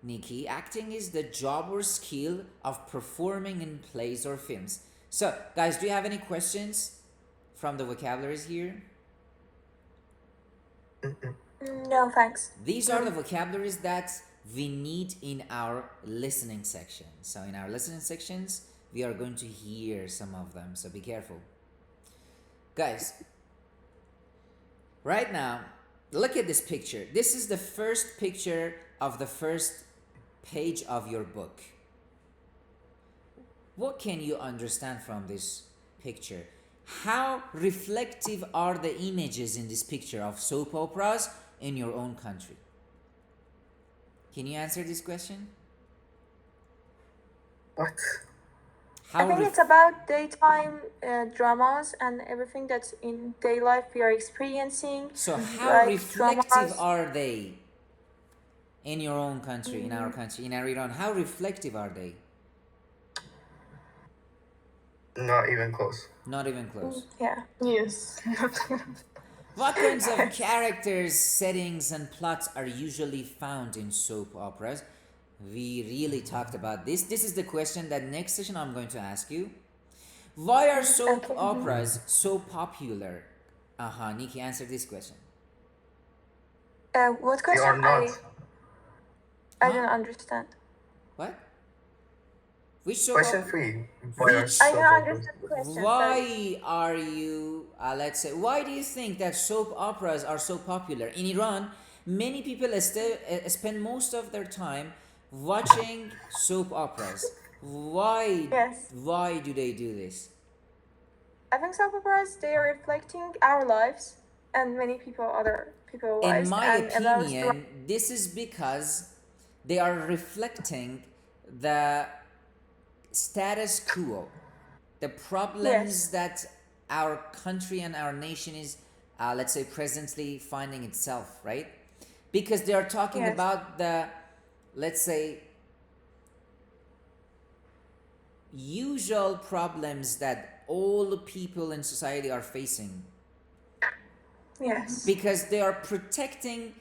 Speaker 2: Nikki, acting is the job or skill of performing in plays or films. So, guys, do you have any questions from the vocabularies here?
Speaker 3: No, thanks.
Speaker 2: These are the vocabularies that we need in our listening section. So in our listening sections, we are going to hear some of them. So be careful. Guys, right now, look at this picture. This is the first picture of the first page of your book. What can you understand from this picture? How reflective are the images in this picture of soap operas in your own country? Can you answer this question?
Speaker 1: What?
Speaker 3: I think it's about daytime dramas and everything that's in day life we are experiencing.
Speaker 2: So how
Speaker 3: like
Speaker 2: reflective
Speaker 3: dramas.
Speaker 2: are they in your own country, in our country, in our Iran? How reflective are they?
Speaker 1: Not even close.
Speaker 2: Not even close.
Speaker 3: Yeah.
Speaker 4: Yes.
Speaker 2: What kinds of characters, settings, and plots are usually found in soap operas? We really talked about this. This is the question that next session I'm going to ask you. Why are soap operas so popular? Nikki, answer this question.
Speaker 3: What
Speaker 1: They
Speaker 3: question?
Speaker 1: are not.
Speaker 3: I don't understand.
Speaker 2: What? Which soap
Speaker 1: Question
Speaker 2: opera?
Speaker 1: 3. Why are
Speaker 2: Which-
Speaker 3: I
Speaker 1: soap
Speaker 3: don't
Speaker 1: operas-
Speaker 3: understand the question. sorry.
Speaker 2: Why are you, let's say, why do you think that soap operas are so popular? In Iran, many people spend most of their time watching soap operas. Why?
Speaker 3: Yes.
Speaker 2: Why do they do this?
Speaker 3: I think soap operas, they are reflecting our lives and many other people's lives.
Speaker 2: In my
Speaker 3: and allows
Speaker 2: opinion, this is because they are reflecting the status quo, the problems that our country and our nation is, let's say, presently finding itself, right? Because they are talking
Speaker 3: Yes.
Speaker 2: about the, let's say, usual problems that all people in society are facing,
Speaker 3: Yes.
Speaker 2: because they are protecting,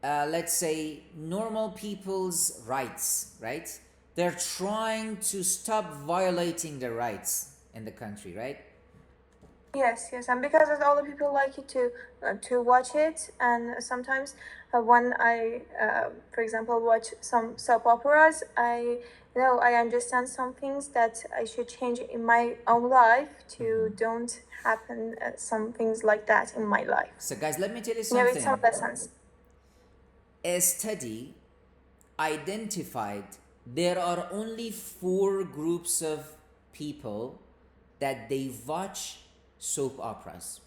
Speaker 2: let's say, normal people's rights, right? They're trying to stop violating the rights in the country, right?
Speaker 3: Yes, and because all the people like it to watch it, and sometimes when I, for example, watch some soap operas, I understand some things that I should change in my own life to don't happen some things like that in my life.
Speaker 2: So guys, let me tell you
Speaker 3: With
Speaker 2: something.
Speaker 3: some lessons.
Speaker 2: A study identified there are only 4 groups of people that they watch soap operas.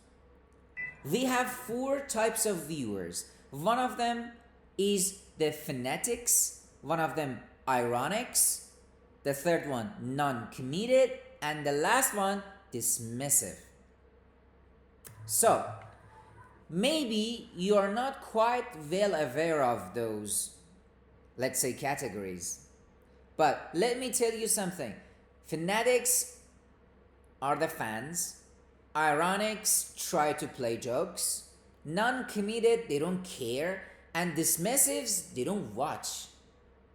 Speaker 2: We have 4 types of viewers. One of them is the fanatics, one of them ironics, the third one non-committed, and the last one dismissive. So maybe you are not quite well aware of those, let's say, categories. But let me tell you something. Fanatics are the fans. Ironics try to play jokes. Non-committed, they don't care. And dismissives, they don't watch.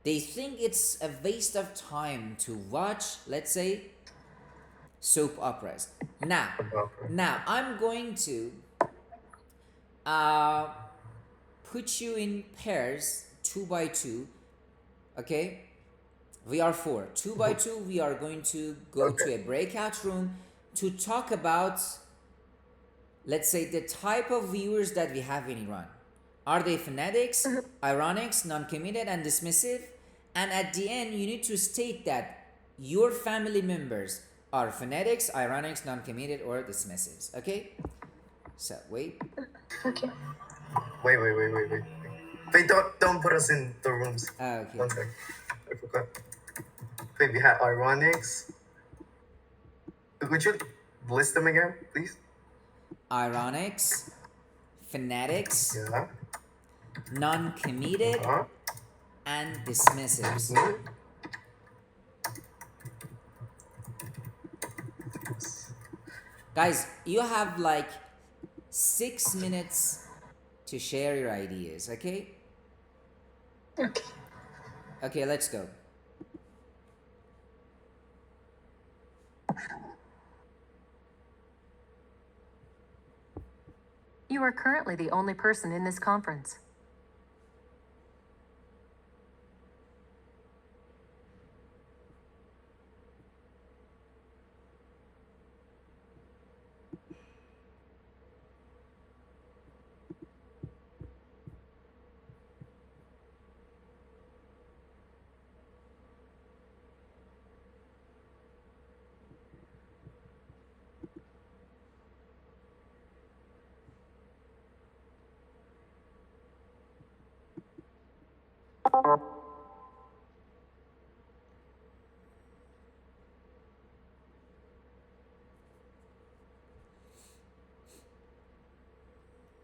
Speaker 2: They think it's a waste of time to watch, let's say, soap operas. Now I'm going to put you in pairs 2 by 2. Okay, we are 4. 2 by 2, we are going to go to a breakout room to talk about, let's say, the type of viewers that we have in Iran. Are they fanatics, ironics, non-committed, and dismissive? And at the end, you need to state that your family members are fanatics, ironics, non-committed, or dismissives. Okay? So wait.
Speaker 4: Okay.
Speaker 1: Wait. Wait, don't put us in the rooms.
Speaker 2: Okay.
Speaker 1: One sec. I forgot. Wait, we had ironics. Would you list them again, please?
Speaker 2: Ironics, fanatics,
Speaker 1: Yeah.
Speaker 2: non-committed, and dismissives. Guys, you have like 6 minutes to share your ideas, okay?
Speaker 4: Okay.
Speaker 2: Okay, let's go.
Speaker 5: You are currently the only person in this conference.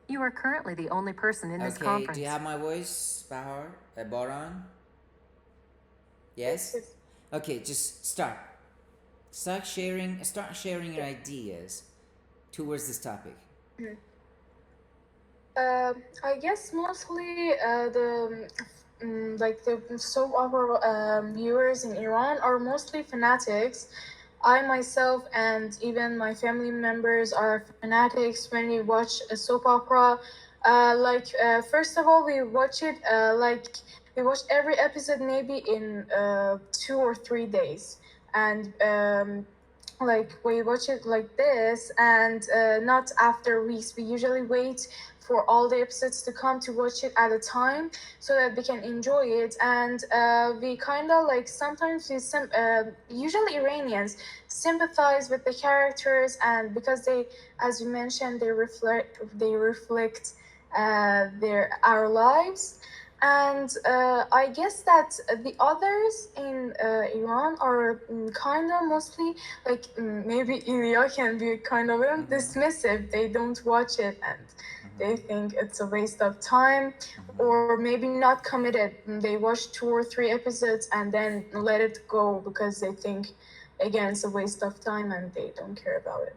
Speaker 5: You are currently the only person in this
Speaker 2: Okay,
Speaker 5: conference.
Speaker 2: do you have my voice, Baran? Yes? Okay, just start. Start sharing your ideas towards this topic.
Speaker 4: I guess mostly the soap opera viewers in Iran are mostly fanatics. I myself and even my family members are fanatics when we watch a soap opera. First of all, we watch it we watch every episode maybe in 2 or 3 days, and we watch it like this, and not after weeks. We usually wait for all the episodes to come to watch it at a time so that we can enjoy it. And we kind of sometimes usually Iranians sympathize with the characters, and because they, as you mentioned, they reflect our lives. And I guess that the others in Iran are kind of mostly maybe Ilya can be kind of dismissive. They don't watch it and they think it's a waste of time, or maybe not committed. They watch 2 or 3 episodes and then let it go because they think, again, it's a waste of time and they don't care about it.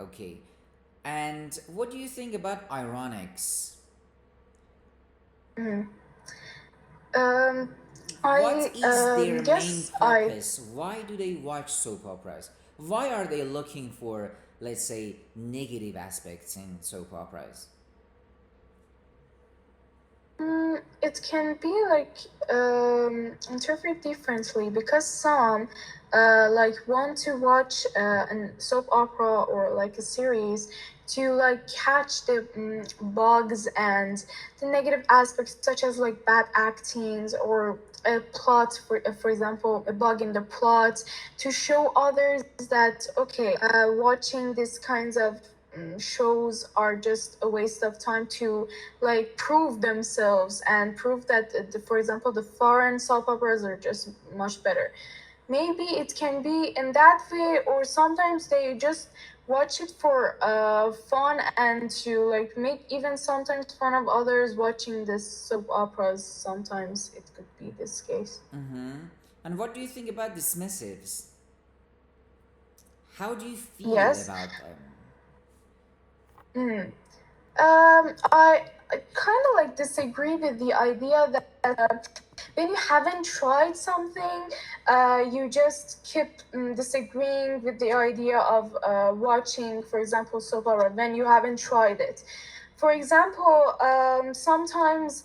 Speaker 2: Okay. And what do you think about ironics? What is their main purpose? Why do they watch soap operas? Why are they looking for, let's say, negative aspects in soap operas?
Speaker 4: It can be like interpreted differently because some like want to watch a soap opera or like a series to like catch the bugs and the negative aspects such as like bad actings or a plot for example a bug in the plot to show others that okay watching these kinds of shows are just a waste of time to like prove themselves and prove that for example the foreign soap operas are just much better. Maybe it can be in that way, or sometimes they just watch it for fun and to like make even sometimes fun of others watching this soap operas. Sometimes it could be this case.
Speaker 2: And what do you think about dismissives? How do you feel
Speaker 4: Yes.
Speaker 2: about them?
Speaker 4: I kind of like disagree with the idea that when you haven't tried something, you just keep disagreeing with the idea of watching, for example, soap opera when you haven't tried it. For example, sometimes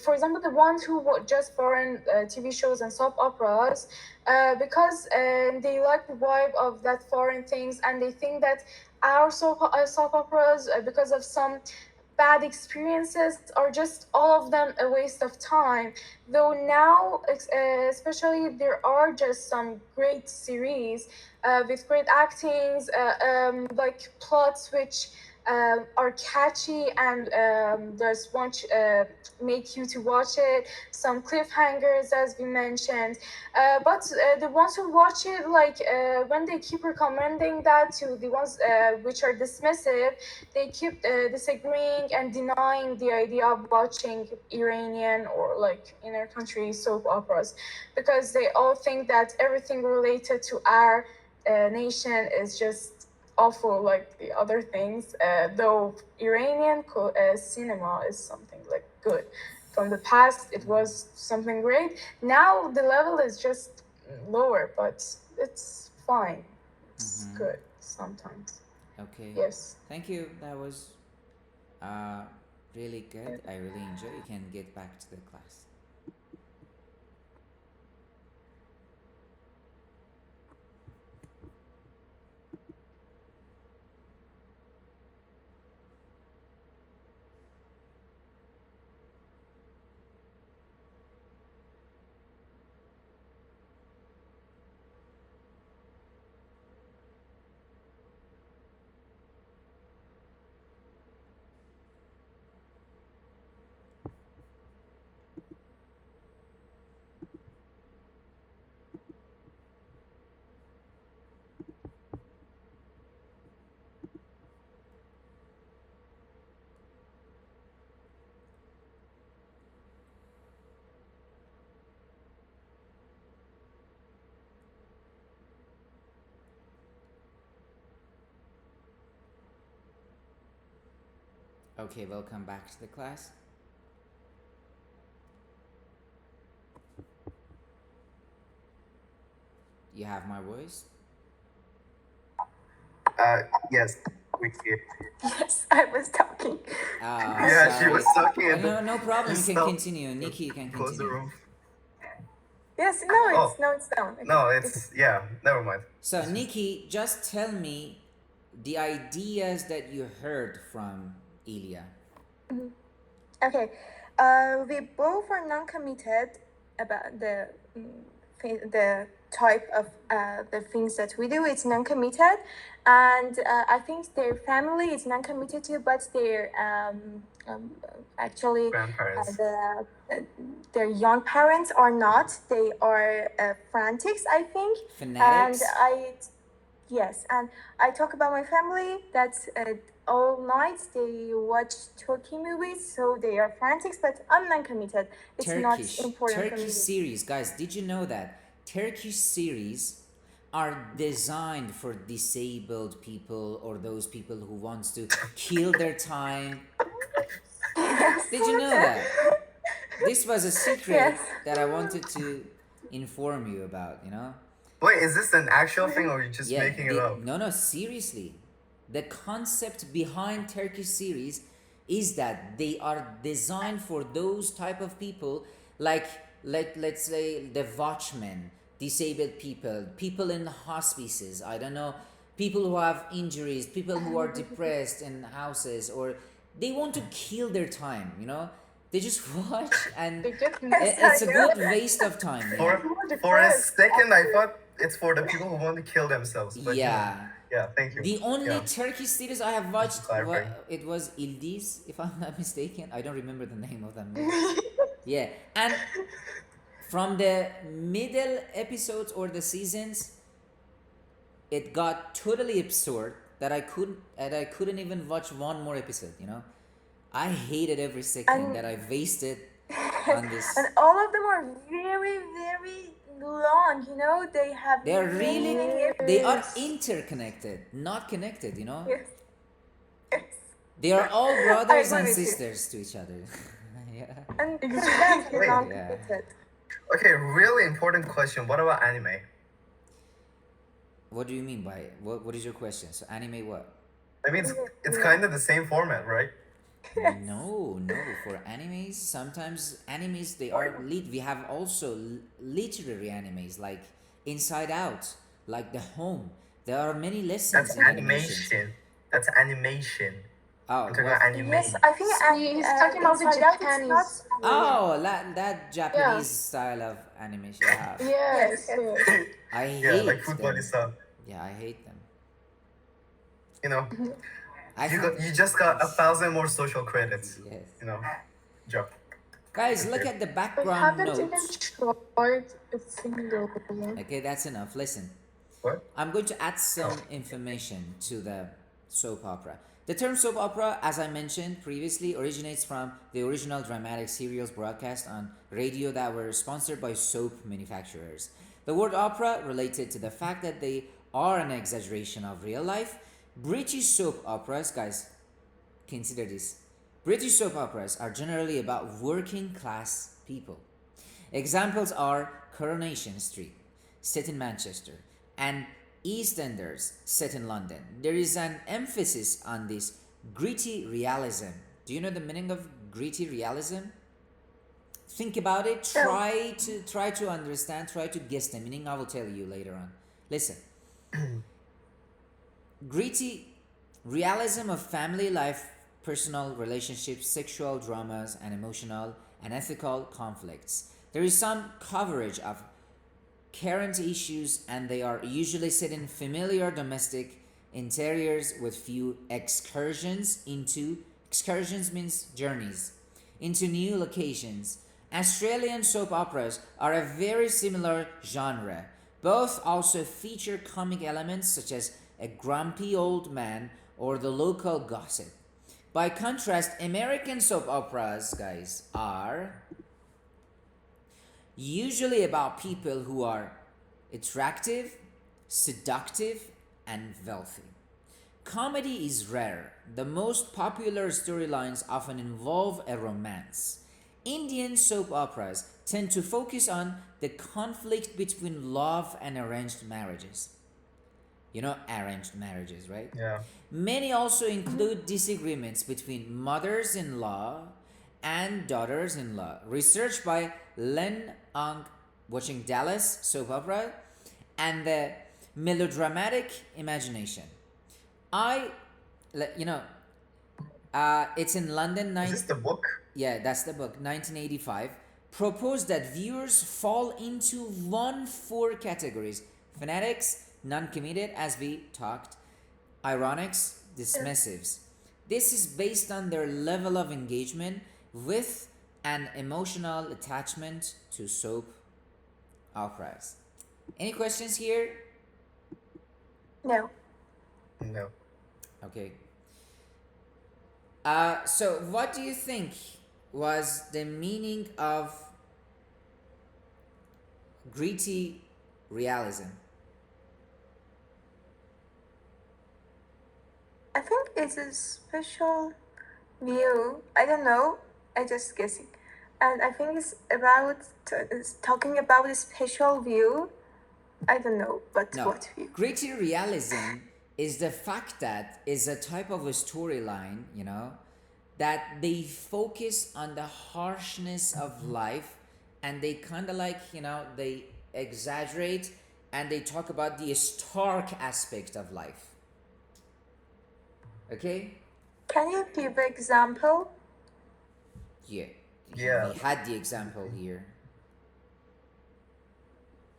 Speaker 4: for example, the ones who watch just foreign TV shows and soap operas, because they like the vibe of that foreign things, and they think that our soap operas, because of some bad experiences, are just all of them a waste of time. Though now, especially, there are just some great series with great actings, like plots which are catchy and just want make you to watch it. Some cliffhangers, as we mentioned. But the ones who watch it, like when they keep recommending that to the ones which are dismissive, they keep disagreeing and denying the idea of watching Iranian or like inner country soap operas, because they all think that everything related to our nation is just awful like the other things, though Iranian cinema is something like good. From the past, it was something great. Now the level is just lower, but it's fine. It's good sometimes.
Speaker 2: Okay.
Speaker 4: Yes.
Speaker 2: Thank you. That was really good. I really enjoyed. You can get back to the class. Okay, welcome back to the class. You have my voice?
Speaker 1: Yes, we hear.
Speaker 3: Yes, I was talking.
Speaker 1: Yeah, she
Speaker 2: Sorry.
Speaker 1: was talking. And
Speaker 2: No problem. You can
Speaker 1: stopped.
Speaker 2: continue. Nikki, you can
Speaker 1: Close the
Speaker 2: continue.
Speaker 1: room.
Speaker 3: Yes, no,
Speaker 1: Oh.
Speaker 3: it's down. Okay.
Speaker 1: No, it's yeah. Never mind.
Speaker 2: So, Nikki, just tell me the ideas that you heard from Ilya.
Speaker 3: Okay. We both are non-committed about the type of the things that we do. It's non-committed, and I think their family is non-committed too, but their actually
Speaker 1: Grandparents.
Speaker 3: their young parents are not. They are frantics, I think.
Speaker 2: Fanatics?
Speaker 3: Yes, and I talk about my family that all night they watch Turkey movies, so they are frantics, but I'm non-committed. It's not important for me.
Speaker 2: Turkish series. Guys, did you know that Turkish series are designed for disabled people or those people who wants to kill their time? Did you know that? This was a secret
Speaker 3: Yes.
Speaker 2: that I wanted to inform you about, you know?
Speaker 1: Wait, is this an actual thing or are you just making it up?
Speaker 2: No, seriously. The concept behind Turkish series is that they are designed for those type of people, like let's say the watchmen, disabled people, people in hospices, I don't know, people who have injuries, people who are depressed in houses, or they want to kill their time, you know, they just watch and
Speaker 4: They get
Speaker 2: it's a good waste of time.
Speaker 1: For a second, I thought it's for the people who want to kill themselves. But
Speaker 2: Yeah.
Speaker 1: Yeah, thank you.
Speaker 2: The only
Speaker 1: Yeah.
Speaker 2: Turkish series I have watched,
Speaker 1: clarifying.
Speaker 2: it was Ildiz, if I'm not mistaken. I don't remember the name of that movie. Yeah, and from the middle episodes or the seasons, it got totally absurd that I couldn't even watch one more episode. You know, I hated every second
Speaker 3: And-
Speaker 2: that I wasted on this.
Speaker 3: And all of them are very, very long, you know, they have
Speaker 2: They are
Speaker 3: many,
Speaker 2: really,
Speaker 3: many
Speaker 2: they are
Speaker 3: episodes.
Speaker 2: interconnected, not connected. You know,
Speaker 3: Yes. Yes.
Speaker 2: they are all
Speaker 3: I
Speaker 2: brothers
Speaker 3: agree
Speaker 2: and
Speaker 3: with you.
Speaker 2: sisters to each other. Yeah.
Speaker 3: And exactly
Speaker 1: Wait.
Speaker 3: complicated.
Speaker 1: Okay, really important question. What about anime?
Speaker 2: What do you mean by what is your question? So anime what?
Speaker 1: I mean, it's kind of the same format, right?
Speaker 2: No, for animes, sometimes animes they are we have also literary animes like Inside Out, like The Home. There are many lessons
Speaker 1: That's
Speaker 2: in animations.
Speaker 1: animation. That's animation.
Speaker 2: Oh,
Speaker 1: I'm talking
Speaker 2: what?
Speaker 1: about anime.
Speaker 3: Yes, I think
Speaker 4: He's talking about the
Speaker 3: Inside Out, it's
Speaker 4: Japanese.
Speaker 3: not-
Speaker 2: Oh, that Japanese style of animation. Yeah.
Speaker 4: Yes.
Speaker 3: Yes.
Speaker 2: I hate
Speaker 1: Yeah, like
Speaker 2: them.
Speaker 1: Futbolista.
Speaker 2: Yeah, I hate them.
Speaker 1: You know,
Speaker 2: I
Speaker 1: you just got 1,000 more social credits.
Speaker 2: Yes.
Speaker 1: You know, job.
Speaker 2: Guys, look at the
Speaker 4: I
Speaker 2: background
Speaker 4: haven't even
Speaker 2: notes.
Speaker 4: tried a single one.
Speaker 2: Okay, that's enough. Listen.
Speaker 1: What?
Speaker 2: I'm going to add some information to the soap opera. The term soap opera, as I mentioned previously, originates from the original dramatic serials broadcast on radio that were sponsored by soap manufacturers. The word opera related to the fact that they are an exaggeration of real life. British soap operas, guys, consider this. British soap operas are generally about working class people. Examples are Coronation Street, set in Manchester, and EastEnders, set in London. There is an emphasis on this gritty realism. Do you know the meaning of gritty realism? Think about it. Try to understand. Try to guess the meaning. I will tell you later on. Listen. Gritty realism of family life, personal relationships, sexual dramas, and emotional and ethical conflicts. There is some coverage of current issues, and they are usually set in familiar domestic interiors with few excursions means journeys into new locations. Australian soap operas are a very similar genre. Both also feature comic elements such as a grumpy old man or the local gossip. By contrast, American soap operas, guys, are usually about people who are attractive, seductive, and wealthy. Comedy is rare. The most popular storylines often involve a romance. Indian soap operas tend to focus on the conflict between love and arranged marriages. You know arranged marriages, right?
Speaker 1: Yeah.
Speaker 2: Many also include disagreements between mothers-in-law and daughters-in-law. Research by Len Ang, watching Dallas soap opera, and the melodramatic imagination. It's in London.
Speaker 1: Is this the book?
Speaker 2: Yeah, that's the book, 1985. Proposed that viewers fall into four categories: fanatics, non-committed, as we talked, ironics, dismissives. This is based on their level of engagement with an emotional attachment to soap operas. Any questions here?
Speaker 3: No.
Speaker 1: No.
Speaker 2: Okay. So what do you think was the meaning of gritty realism?
Speaker 3: I think it's a special view. I don't know. I just guessing. And I think it's talking about a special view. I don't know, but
Speaker 2: No,
Speaker 3: what view?
Speaker 2: gritty realism is the fact that is a type of a storyline, you know, that they focus on the harshness of life, and they kind of like, you know, they exaggerate and they talk about the stark aspect of life. Okay?
Speaker 3: Can you give an example?
Speaker 2: Yeah.
Speaker 1: Yeah.
Speaker 2: We had the example here.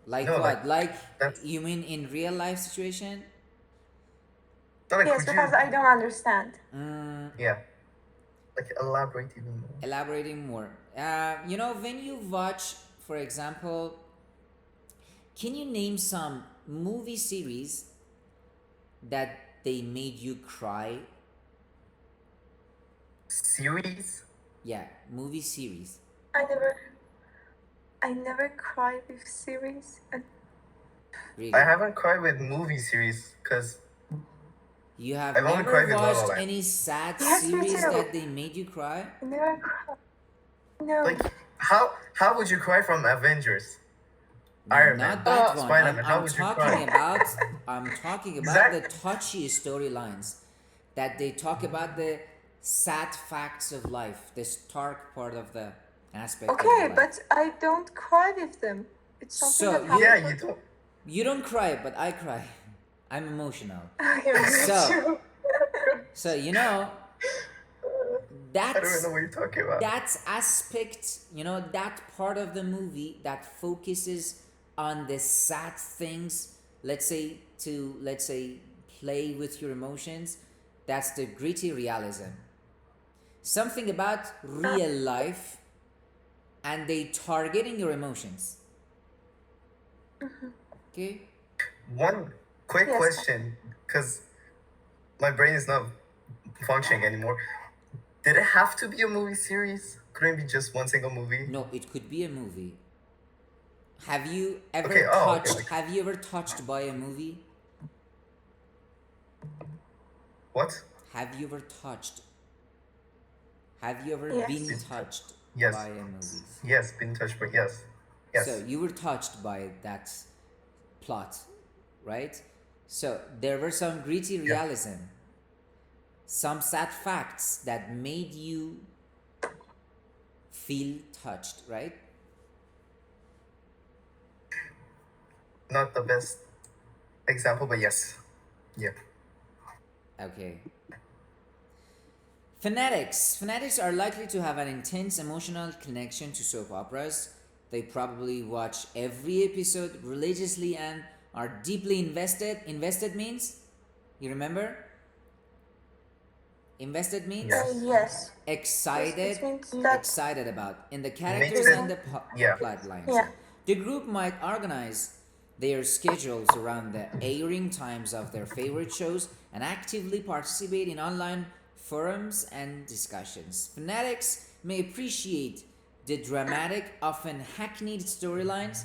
Speaker 2: Like
Speaker 1: No,
Speaker 2: what? Like
Speaker 1: that's
Speaker 2: you mean in real life situation?
Speaker 1: not like,
Speaker 3: Yes,
Speaker 1: could
Speaker 3: because
Speaker 1: you,
Speaker 3: I don't understand.
Speaker 1: yeah, like elaborate even more.
Speaker 2: Elaborating more. You know, when you watch, for example, can you name some movie series that they made you cry?
Speaker 1: Series?
Speaker 2: Yeah, movie series.
Speaker 3: I never cry with series.
Speaker 2: Really?
Speaker 1: I haven't cried with movie series because
Speaker 2: You have
Speaker 1: I've only cried
Speaker 2: never
Speaker 1: with La La
Speaker 2: watched
Speaker 1: Land.
Speaker 2: any sad
Speaker 3: Yes, me
Speaker 2: series
Speaker 3: too.
Speaker 2: that they made you cry?
Speaker 3: I never cry. No.
Speaker 1: Like, how would you cry from Avengers?
Speaker 2: No,
Speaker 1: Iron
Speaker 2: not
Speaker 1: Man,
Speaker 2: that one.
Speaker 1: Spider-Man, how
Speaker 2: I'm
Speaker 1: would you
Speaker 2: talking
Speaker 1: cry?
Speaker 2: about I'm talking about the
Speaker 1: Exact-
Speaker 2: touchy storylines that they talk about the sad facts of life, the stark part of the aspect
Speaker 3: Okay,
Speaker 2: of life.
Speaker 3: but I don't cry with them. It's something
Speaker 2: So
Speaker 3: that
Speaker 2: you-
Speaker 1: Yeah,
Speaker 3: happens.
Speaker 1: you don't.
Speaker 2: You don't cry, but I cry. I'm emotional.
Speaker 3: Okay, me
Speaker 2: So-
Speaker 3: too.
Speaker 2: So you know
Speaker 1: I don't
Speaker 2: that's
Speaker 1: know what you're talking about.
Speaker 2: that aspect, you know, that part of the movie that focuses on the sad things, let's say play with your emotions, that's the gritty realism. Something about real life and they targeting your emotions. Okay?
Speaker 1: One quick
Speaker 3: Yes.
Speaker 1: question, because my brain is not functioning anymore. Did it have to be a movie series? Couldn't it be just one single movie?
Speaker 2: No, it could be a movie. Have you ever
Speaker 1: Okay,
Speaker 2: touched
Speaker 1: okay.
Speaker 2: have you ever touched by a movie?
Speaker 1: What?
Speaker 2: Have you ever touched? Have you ever
Speaker 3: Yes.
Speaker 2: been touched
Speaker 1: Yes.
Speaker 2: by a movie?
Speaker 1: Yes, been touched by, yes. Yes.
Speaker 2: So you were touched by that plot, right? So there were some gritty realism, some sad facts that made you feel touched, right?
Speaker 1: Not the best example, but yes. Yeah.
Speaker 2: Okay. Fanatics. Fanatics are likely to have an intense emotional connection to soap operas. They probably watch every episode religiously and are deeply invested. Invested means? You remember? Invested means?
Speaker 1: Yes.
Speaker 3: Yes.
Speaker 2: Excited.
Speaker 3: It means that
Speaker 2: Excited about in the characters
Speaker 1: Makes it-
Speaker 2: and the
Speaker 1: yeah.
Speaker 2: plot lines.
Speaker 3: Yeah.
Speaker 2: The group might organize their schedules around the airing times of their favorite shows and actively participate in online forums and discussions. Fanatics may appreciate the dramatic, often hackneyed storylines.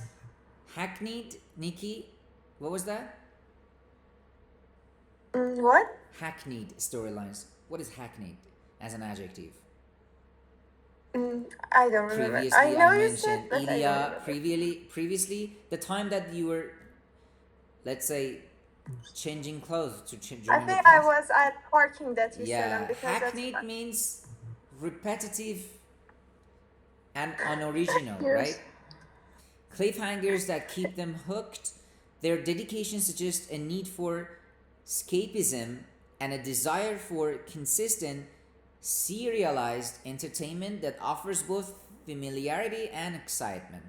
Speaker 2: Hackneyed, Nikki? What was that?
Speaker 3: what?
Speaker 2: Hackneyed storylines. What is hackneyed as an adjective?
Speaker 3: I don't remember.
Speaker 2: Previously,
Speaker 3: I know you
Speaker 2: mentioned
Speaker 3: said, but I don't
Speaker 2: Ilya.
Speaker 3: remember.
Speaker 2: Previously, the time that you were, let's say, changing clothes to change.
Speaker 3: I think I was at parking that you said,
Speaker 2: Yeah,
Speaker 3: and because that's
Speaker 2: hackneyed means repetitive and unoriginal,
Speaker 3: Yes.
Speaker 2: right? Cliffhangers that keep them hooked. Their dedication suggests a need for escapism and a desire for consistent, serialized entertainment that offers both familiarity and excitement.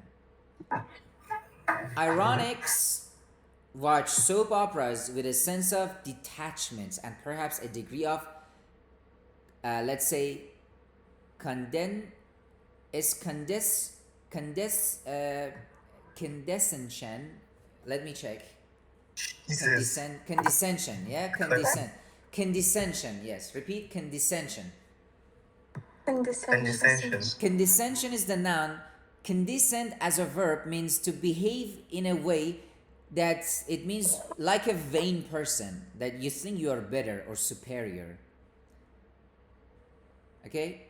Speaker 2: Ironics watch soap operas with a sense of detachment and perhaps a degree of, let's say, condescension. Let me check.
Speaker 1: Jesus.
Speaker 2: Condescension, yeah? Condescension, yes. Repeat, condescension.
Speaker 1: Condescension.
Speaker 2: Condescension is the noun. Condescend as a verb means to behave in a way that it means like a vain person, that you think you are better or superior. Okay?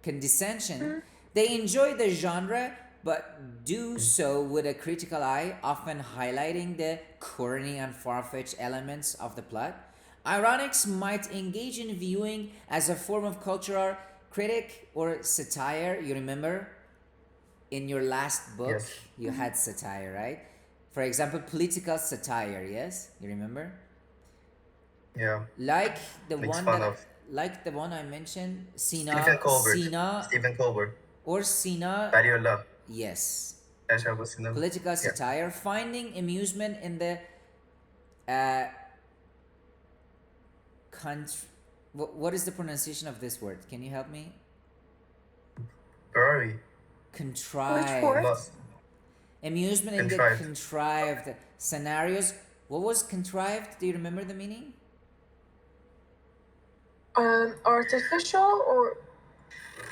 Speaker 2: Condescension. They enjoy the genre but do so with a critical eye, often highlighting the corny and far-fetched elements of the plot. Ironics might engage in viewing as a form of cultural critic or satire. You remember in your last book,
Speaker 1: Yes.
Speaker 2: you had satire, right? For example, political satire, yes? You remember?
Speaker 1: Yeah.
Speaker 2: Like the
Speaker 1: Makes
Speaker 2: one
Speaker 1: fun
Speaker 2: that,
Speaker 1: of
Speaker 2: like the one I mentioned,
Speaker 1: Stephen Colbert.
Speaker 2: Sina,
Speaker 1: Stephen Colbert.
Speaker 2: or Sina,
Speaker 1: Bariola.
Speaker 2: yes.
Speaker 1: Political
Speaker 2: Political satire, finding amusement in the what is the pronunciation of this word? Can you help me?
Speaker 1: Very.
Speaker 2: Contrived.
Speaker 3: word?
Speaker 1: Lost.
Speaker 2: Amusement in the
Speaker 1: Contrived.
Speaker 2: contrived scenarios. What was contrived? Do you remember the meaning?
Speaker 4: Artificial or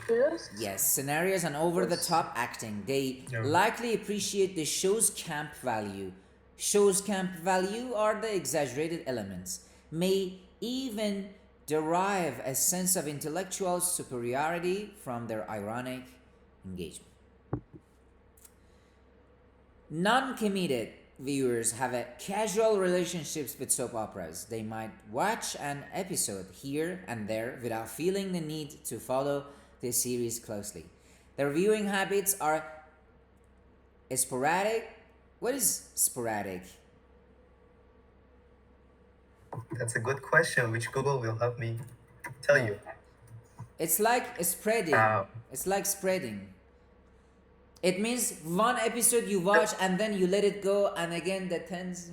Speaker 4: yes?
Speaker 2: Yes, scenarios and over-the-top acting. They
Speaker 1: Yeah.
Speaker 2: likely appreciate the show's camp value. Show's camp value are the exaggerated elements. May even derive a sense of intellectual superiority from their ironic engagement. Non-committed viewers have a casual relationships with soap operas. They might watch an episode here and there without feeling the need to follow the series closely. Their viewing habits are sporadic. What is sporadic?
Speaker 1: That's a good question, which Google will help me tell you.
Speaker 2: It's like spreading.
Speaker 1: Wow.
Speaker 2: It's like spreading. It means one episode you watch and then you let it go, and again that tends,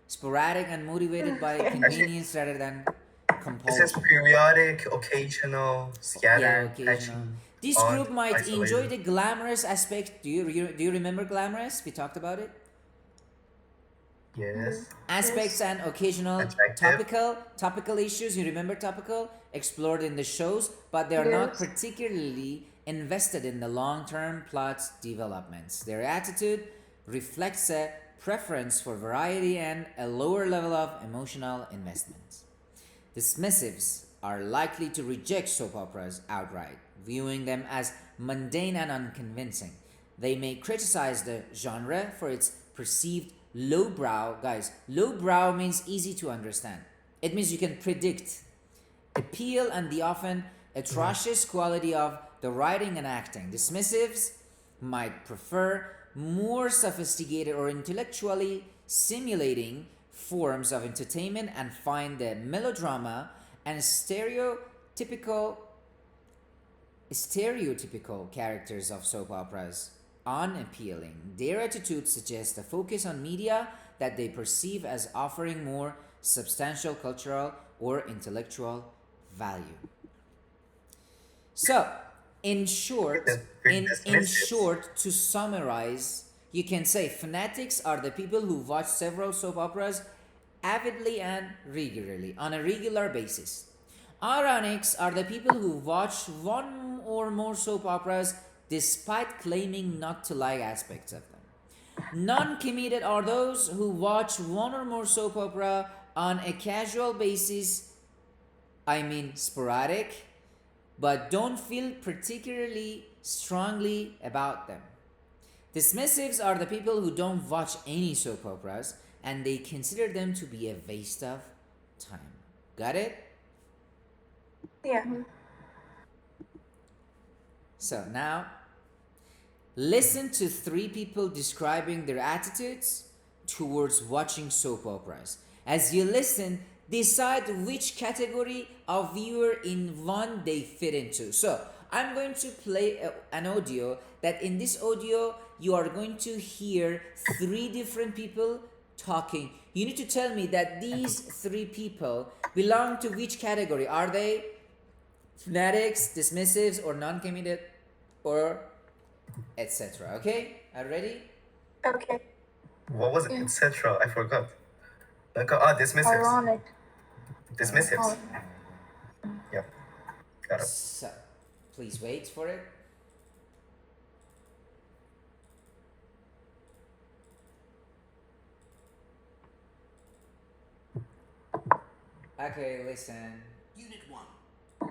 Speaker 2: sporadic and motivated by convenience rather than
Speaker 1: It
Speaker 2: compulsion.
Speaker 1: says periodic, occasional, scattered,
Speaker 2: occasional.
Speaker 1: patchy,
Speaker 2: This
Speaker 1: odd,
Speaker 2: group might
Speaker 1: isolated.
Speaker 2: enjoy the glamorous aspect. Do you remember glamorous? We talked about it.
Speaker 1: Yes.
Speaker 2: Aspects and occasional
Speaker 1: Attractive.
Speaker 2: topical issues. You remember topical explored in the shows, but they are not
Speaker 4: Yes.
Speaker 2: particularly invested in the long-term plot developments. Their attitude reflects a preference for variety and a lower level of emotional investment. Dismissives are likely to reject soap operas outright, viewing them as mundane and unconvincing. They may criticize the genre for its perceived lowbrow. Guys, lowbrow means easy to understand. It means you can predict appeal and the often atrocious quality of the writing and acting. Dismissives might prefer more sophisticated or intellectually stimulating forms of entertainment and find the melodrama and stereotypical characters of soap operas unappealing. Their attitude suggests a focus on media that they perceive as offering more substantial cultural or intellectual value. So, in short, to summarize, you can say fanatics are the people who watch several soap operas avidly and regularly on a regular basis. Ironics are the people who watch one or more soap operas despite claiming not to like aspects of them. Non-committed are those who watch one or more soap opera on a casual basis, sporadic, but don't feel particularly strongly about them. Dismissives are the people who don't watch any soap operas and they consider them to be a waste of time. Got it?
Speaker 3: Yeah.
Speaker 2: So now, listen to 3 people describing their attitudes towards watching soap operas. As you listen, decide which category of viewer in one they fit into. So, I'm going to play an audio that in this audio, you are going to hear 3 different people talking. You need to tell me that these 3 people belong to which category. Are they fanatics, dismissives, or non-committed, or etc. Okay? Are you ready?
Speaker 3: Okay.
Speaker 1: What was it? Etc. I forgot. Dismissives.
Speaker 4: Ironic.
Speaker 1: Dismissives. Yeah. Got it.
Speaker 2: So, please wait for it. Okay, listen.
Speaker 6: Unit 1, 1.1,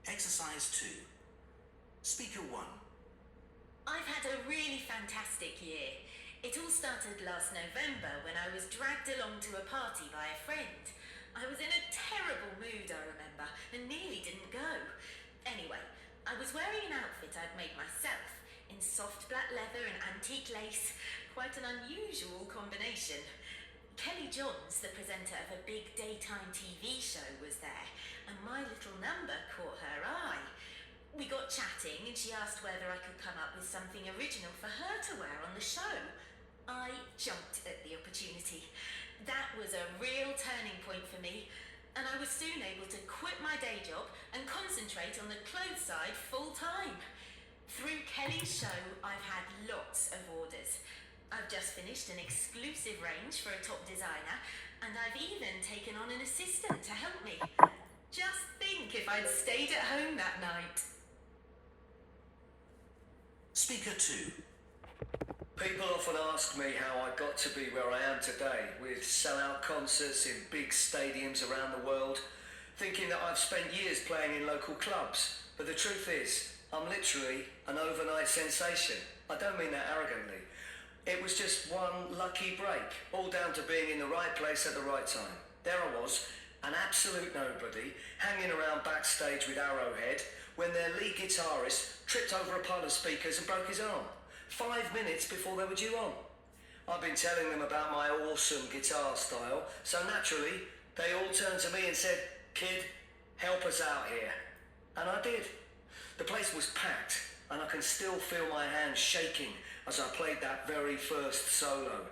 Speaker 6: Exercise 2, Speaker 1.
Speaker 7: I've had a really fantastic year. It all started last November when I was dragged along to a party by a friend. I was in a terrible mood, I remember, and nearly didn't go. Anyway, I was wearing an outfit I'd made myself, in soft black leather and antique lace. Quite an unusual combination. Kelly Johns, the presenter of a big daytime TV show, was there, and my little number caught her eye. We got chatting and she asked whether I could come up with something original for her to wear on the show. I jumped at the opportunity. That was a real turning point for me, and I was soon able to quit my day job and concentrate on the clothes side full time. Through Kelly's show, I've had lots of orders. I've just finished an exclusive range for a top designer, and I've even taken on an assistant to help me. Just think if I'd stayed at home that night.
Speaker 6: Speaker 2.
Speaker 8: People often ask me how I got to be where I am today, with sellout concerts in big stadiums around the world, thinking that I've spent years playing in local clubs. But the truth is, I'm literally an overnight sensation. I don't mean that arrogantly. It was just one lucky break, all down to being in the right place at the right time. There I was, an absolute nobody, hanging around backstage with Arrowhead, when their lead guitarist tripped over a pile of speakers and broke his arm. 5 minutes before they were due on. I've been telling them about my awesome guitar style, so naturally, they all turned to me and said, "Kid, help us out here." And I did. The place was packed, and I can still feel my hands shaking as I played that very first solo.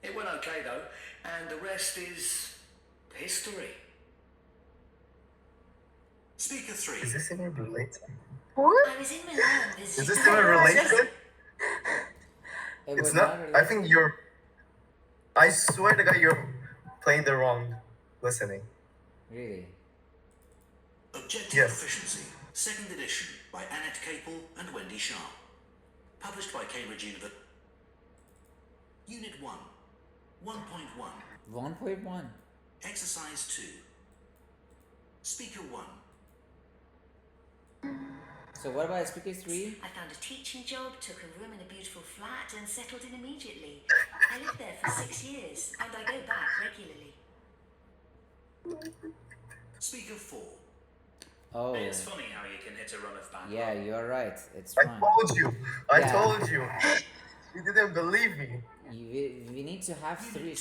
Speaker 8: It went okay though, and the rest is history.
Speaker 6: Speaker 3.
Speaker 1: Is this even related?
Speaker 4: What?
Speaker 7: I was in Milan visiting.
Speaker 1: Is this even related?
Speaker 2: It
Speaker 1: It's
Speaker 2: was
Speaker 1: not. I
Speaker 2: related.
Speaker 1: think you're. I swear to God, you're playing the wrong listening.
Speaker 2: Really?
Speaker 6: Objective
Speaker 1: Yes.
Speaker 6: Proficiency, 2nd edition, by Annette Capel and Wendy Sharp. Published by Cambridge University. Unit 1. 1.1.
Speaker 2: 1.1.
Speaker 6: Exercise 2. Speaker 1.
Speaker 2: So what about speaker 3?
Speaker 7: I found a teaching job, took a room in a beautiful flat, and settled in immediately. I lived there for 6 years, and I go back regularly.
Speaker 6: Speaker 4.
Speaker 2: Oh,
Speaker 9: It's funny how you can hit a run of bad
Speaker 2: yeah,
Speaker 9: luck.
Speaker 2: you're right. It's
Speaker 1: I
Speaker 2: fine.
Speaker 1: told you. I
Speaker 2: Yeah.
Speaker 1: told you. You didn't believe me.
Speaker 2: We need to have three.
Speaker 6: Unit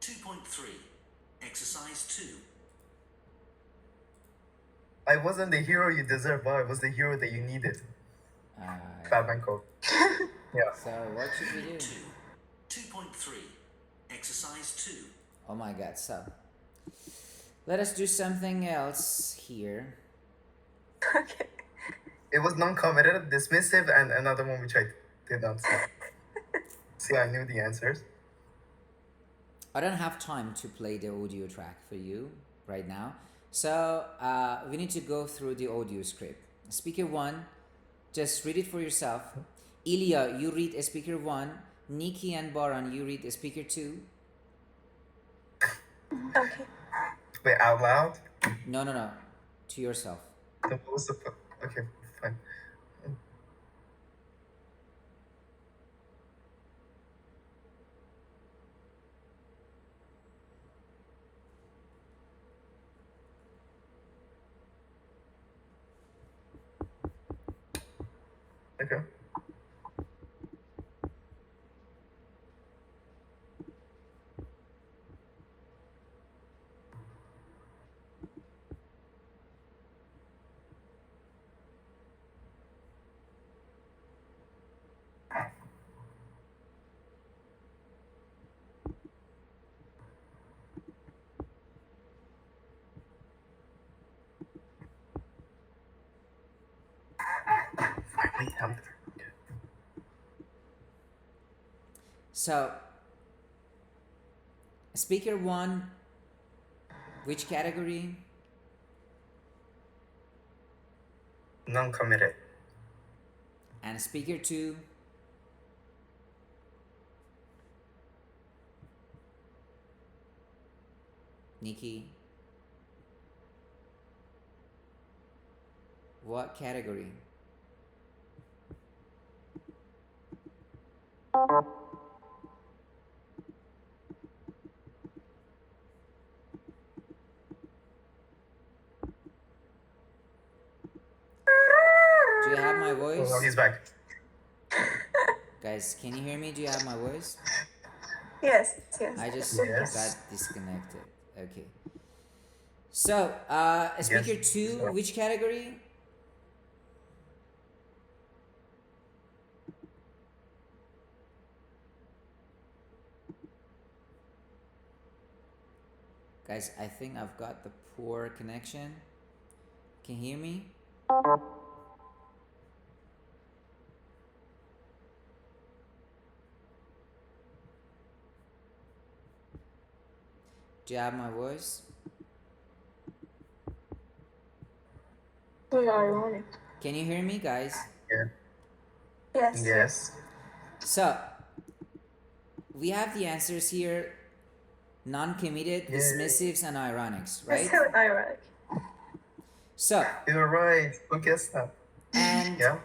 Speaker 6: 2. 2.3. Exercise 2.
Speaker 1: I wasn't the hero you deserve, but I was the hero that you needed. Batman code. Yeah.
Speaker 2: So what should we do?
Speaker 6: 2. 2.3. Exercise 2.
Speaker 2: Oh my god, so let us do something else here.
Speaker 4: Okay.
Speaker 1: It was non-committed, dismissive, and another one which I did not see. See, I knew the answers.
Speaker 2: I don't have time to play the audio track for you right now. So we need to go through the audio script. Speaker 1, just read it for yourself. Ilya, you read speaker 1. Nikki and Baran, you read speaker 2.
Speaker 4: Okay.
Speaker 1: Wait, out loud?
Speaker 2: No, to yourself.
Speaker 1: Then what was the okay, fine. Okay. Finally, I'm there.
Speaker 2: So speaker 1, which category?
Speaker 1: Non-committed.
Speaker 2: And speaker 2? Nikki, what category? my voice?
Speaker 1: Oh, he's back.
Speaker 2: Guys, can you hear me? Do you have my voice?
Speaker 3: Yes.
Speaker 2: I just
Speaker 1: Yes.
Speaker 2: got disconnected. Okay. So, speaker
Speaker 1: Yes.
Speaker 2: 2, which category? Guys, I think I've got the poor connection. Can you hear me? Do you have my voice?
Speaker 4: So ironic.
Speaker 2: Can you hear me, guys?
Speaker 1: Yeah.
Speaker 3: Yes.
Speaker 1: Yes.
Speaker 2: So, we have the answers here: non-committed,
Speaker 1: Yay.
Speaker 2: dismissives, and ironics,
Speaker 3: That's
Speaker 2: right?
Speaker 3: so ironic.
Speaker 2: So,
Speaker 1: You're right. Who guessed that?
Speaker 2: and
Speaker 1: Yeah.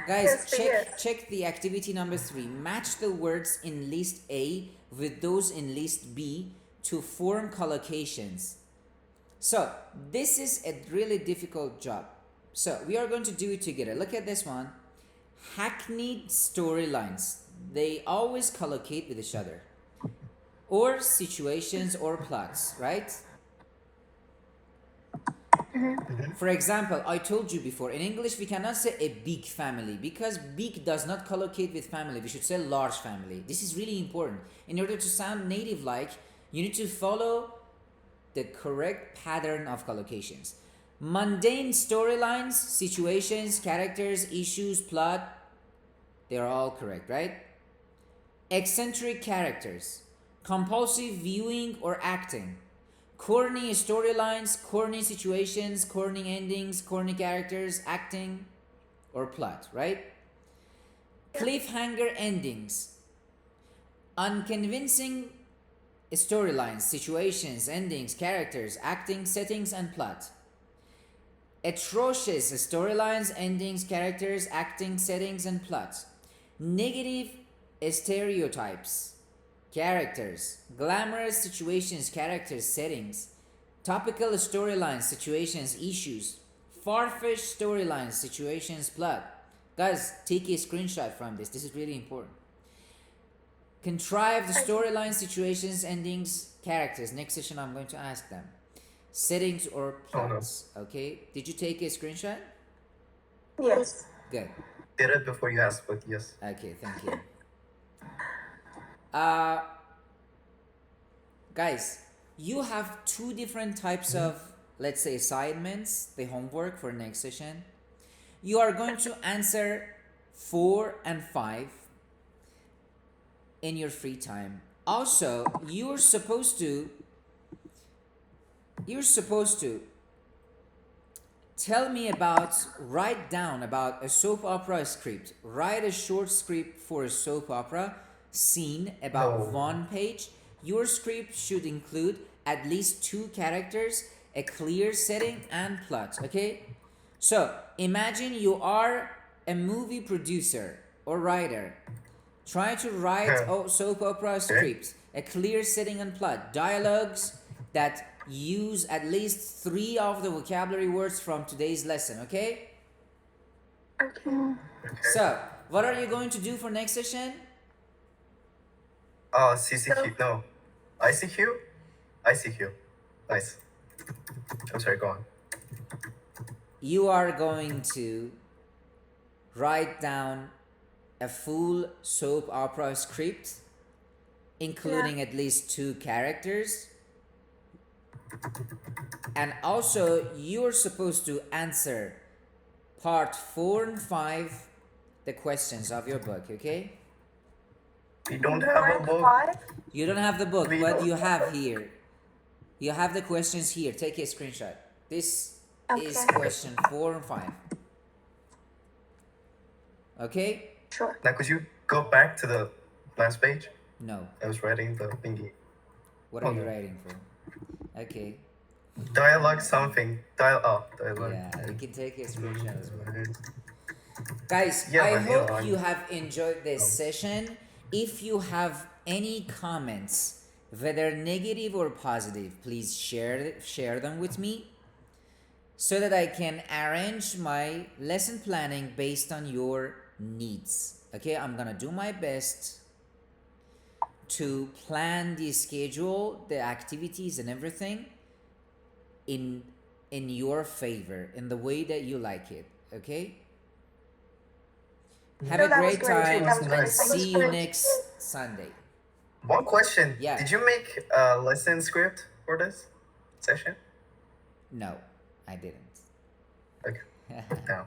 Speaker 2: guys,
Speaker 3: Yes.
Speaker 2: check the activity number 3. Match the words in list A with those in list B to form collocations. So this is a really difficult job. So we are going to do it together. Look at this one. Hackneyed storylines. They always collocate with each other. Or situations or plots, right? For example, I told you before, in English we cannot say a big family because big does not collocate with family. We should say large family. This is really important. In order to sound native-like, you need to follow the correct pattern of collocations. Mundane storylines, situations, characters, issues, plot, they're all correct, right? Eccentric characters, compulsive viewing or acting, corny storylines, corny situations, corny endings, corny characters, acting, or plot, right? Cliffhanger endings, unconvincing storylines, situations, endings, characters, acting, settings, and plot. Atrocious storylines, endings, characters, acting, settings, and plot. Negative stereotypes, characters, glamorous situations, characters, settings. Topical storylines, situations, issues. Far-fetched storylines, situations, plot. Guys, take a screenshot from this. This is really important. Contrived storylines, situations, endings, characters. Next session I'm going to ask them. Settings or plots. Okay? Did you take a screenshot?
Speaker 3: Yes.
Speaker 2: Good.
Speaker 1: Did it before you asked, but yes.
Speaker 2: Okay, thank you. Guys, you have 2 different types of, let's say, assignments, the homework for next session. You are going to answer 4 and 5 in your free time. Also, you're supposed to tell me write down about a soap opera script. Write a short script for a soap opera scene about 1 page. Your script should include at least 2 characters, a clear setting, and plot, okay? So, imagine you are a movie producer or writer. Try to write a soap opera script, a clear setting and plot, dialogues that use at least 3 of the vocabulary words from today's lesson, okay?
Speaker 3: Okay.
Speaker 2: So, what are you going to do for next session?
Speaker 1: CCQ. No. ICQ? ICQ. Nice. I'm sorry, go on.
Speaker 2: You are going to write down a full soap opera script, including at least 2 characters. And also, you're supposed to answer part 4 and 5, the questions of your book, okay?
Speaker 1: We don't have a book.
Speaker 2: You don't have the book, but you have here. You have the questions here. Take a screenshot. This is question 4 and 5. Okay?
Speaker 3: Sure.
Speaker 1: Now, could you go back to the last page?
Speaker 2: No.
Speaker 1: I was writing the thingy.
Speaker 2: What are you writing for? Okay.
Speaker 1: Dialogue something. Dialogue.
Speaker 2: Yeah, you can take a screenshot as well. Guys,
Speaker 1: Yeah,
Speaker 2: I
Speaker 1: but
Speaker 2: hope you have enjoyed this session. If you have any comments, whether negative or positive, please share them with me. so that I can arrange my lesson planning based on your needs. Okay, I'm gonna do my best to plan the schedule, the activities and everything in your favor, in the way that you like it. Okay? Have a
Speaker 3: that was
Speaker 2: great
Speaker 3: great.
Speaker 2: time
Speaker 3: That was
Speaker 2: and
Speaker 3: great.
Speaker 2: see you next Sunday.
Speaker 1: One question.
Speaker 2: Yeah.
Speaker 1: Did you make a lesson script for this session?
Speaker 2: No, I didn't.
Speaker 1: Okay. No.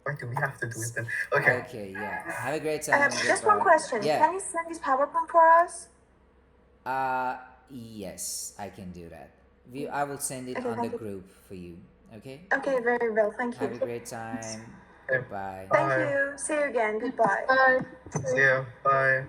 Speaker 1: Why do we have to do it then? Okay.
Speaker 2: Okay, yeah. Have a great time.
Speaker 3: Just one
Speaker 2: Goodbye.
Speaker 3: question.
Speaker 2: Yeah.
Speaker 3: Can you send this PowerPoint for us?
Speaker 2: Yes, I can do that. I will send it
Speaker 3: Okay,
Speaker 2: on the
Speaker 3: thank you.
Speaker 2: group for you. Okay?
Speaker 3: Okay, very well. Thank
Speaker 2: Have a
Speaker 3: you.
Speaker 2: great time. Goodbye.
Speaker 3: Thank
Speaker 1: Bye.
Speaker 3: you. See you again. Goodbye.
Speaker 4: Bye.
Speaker 1: See you. Bye.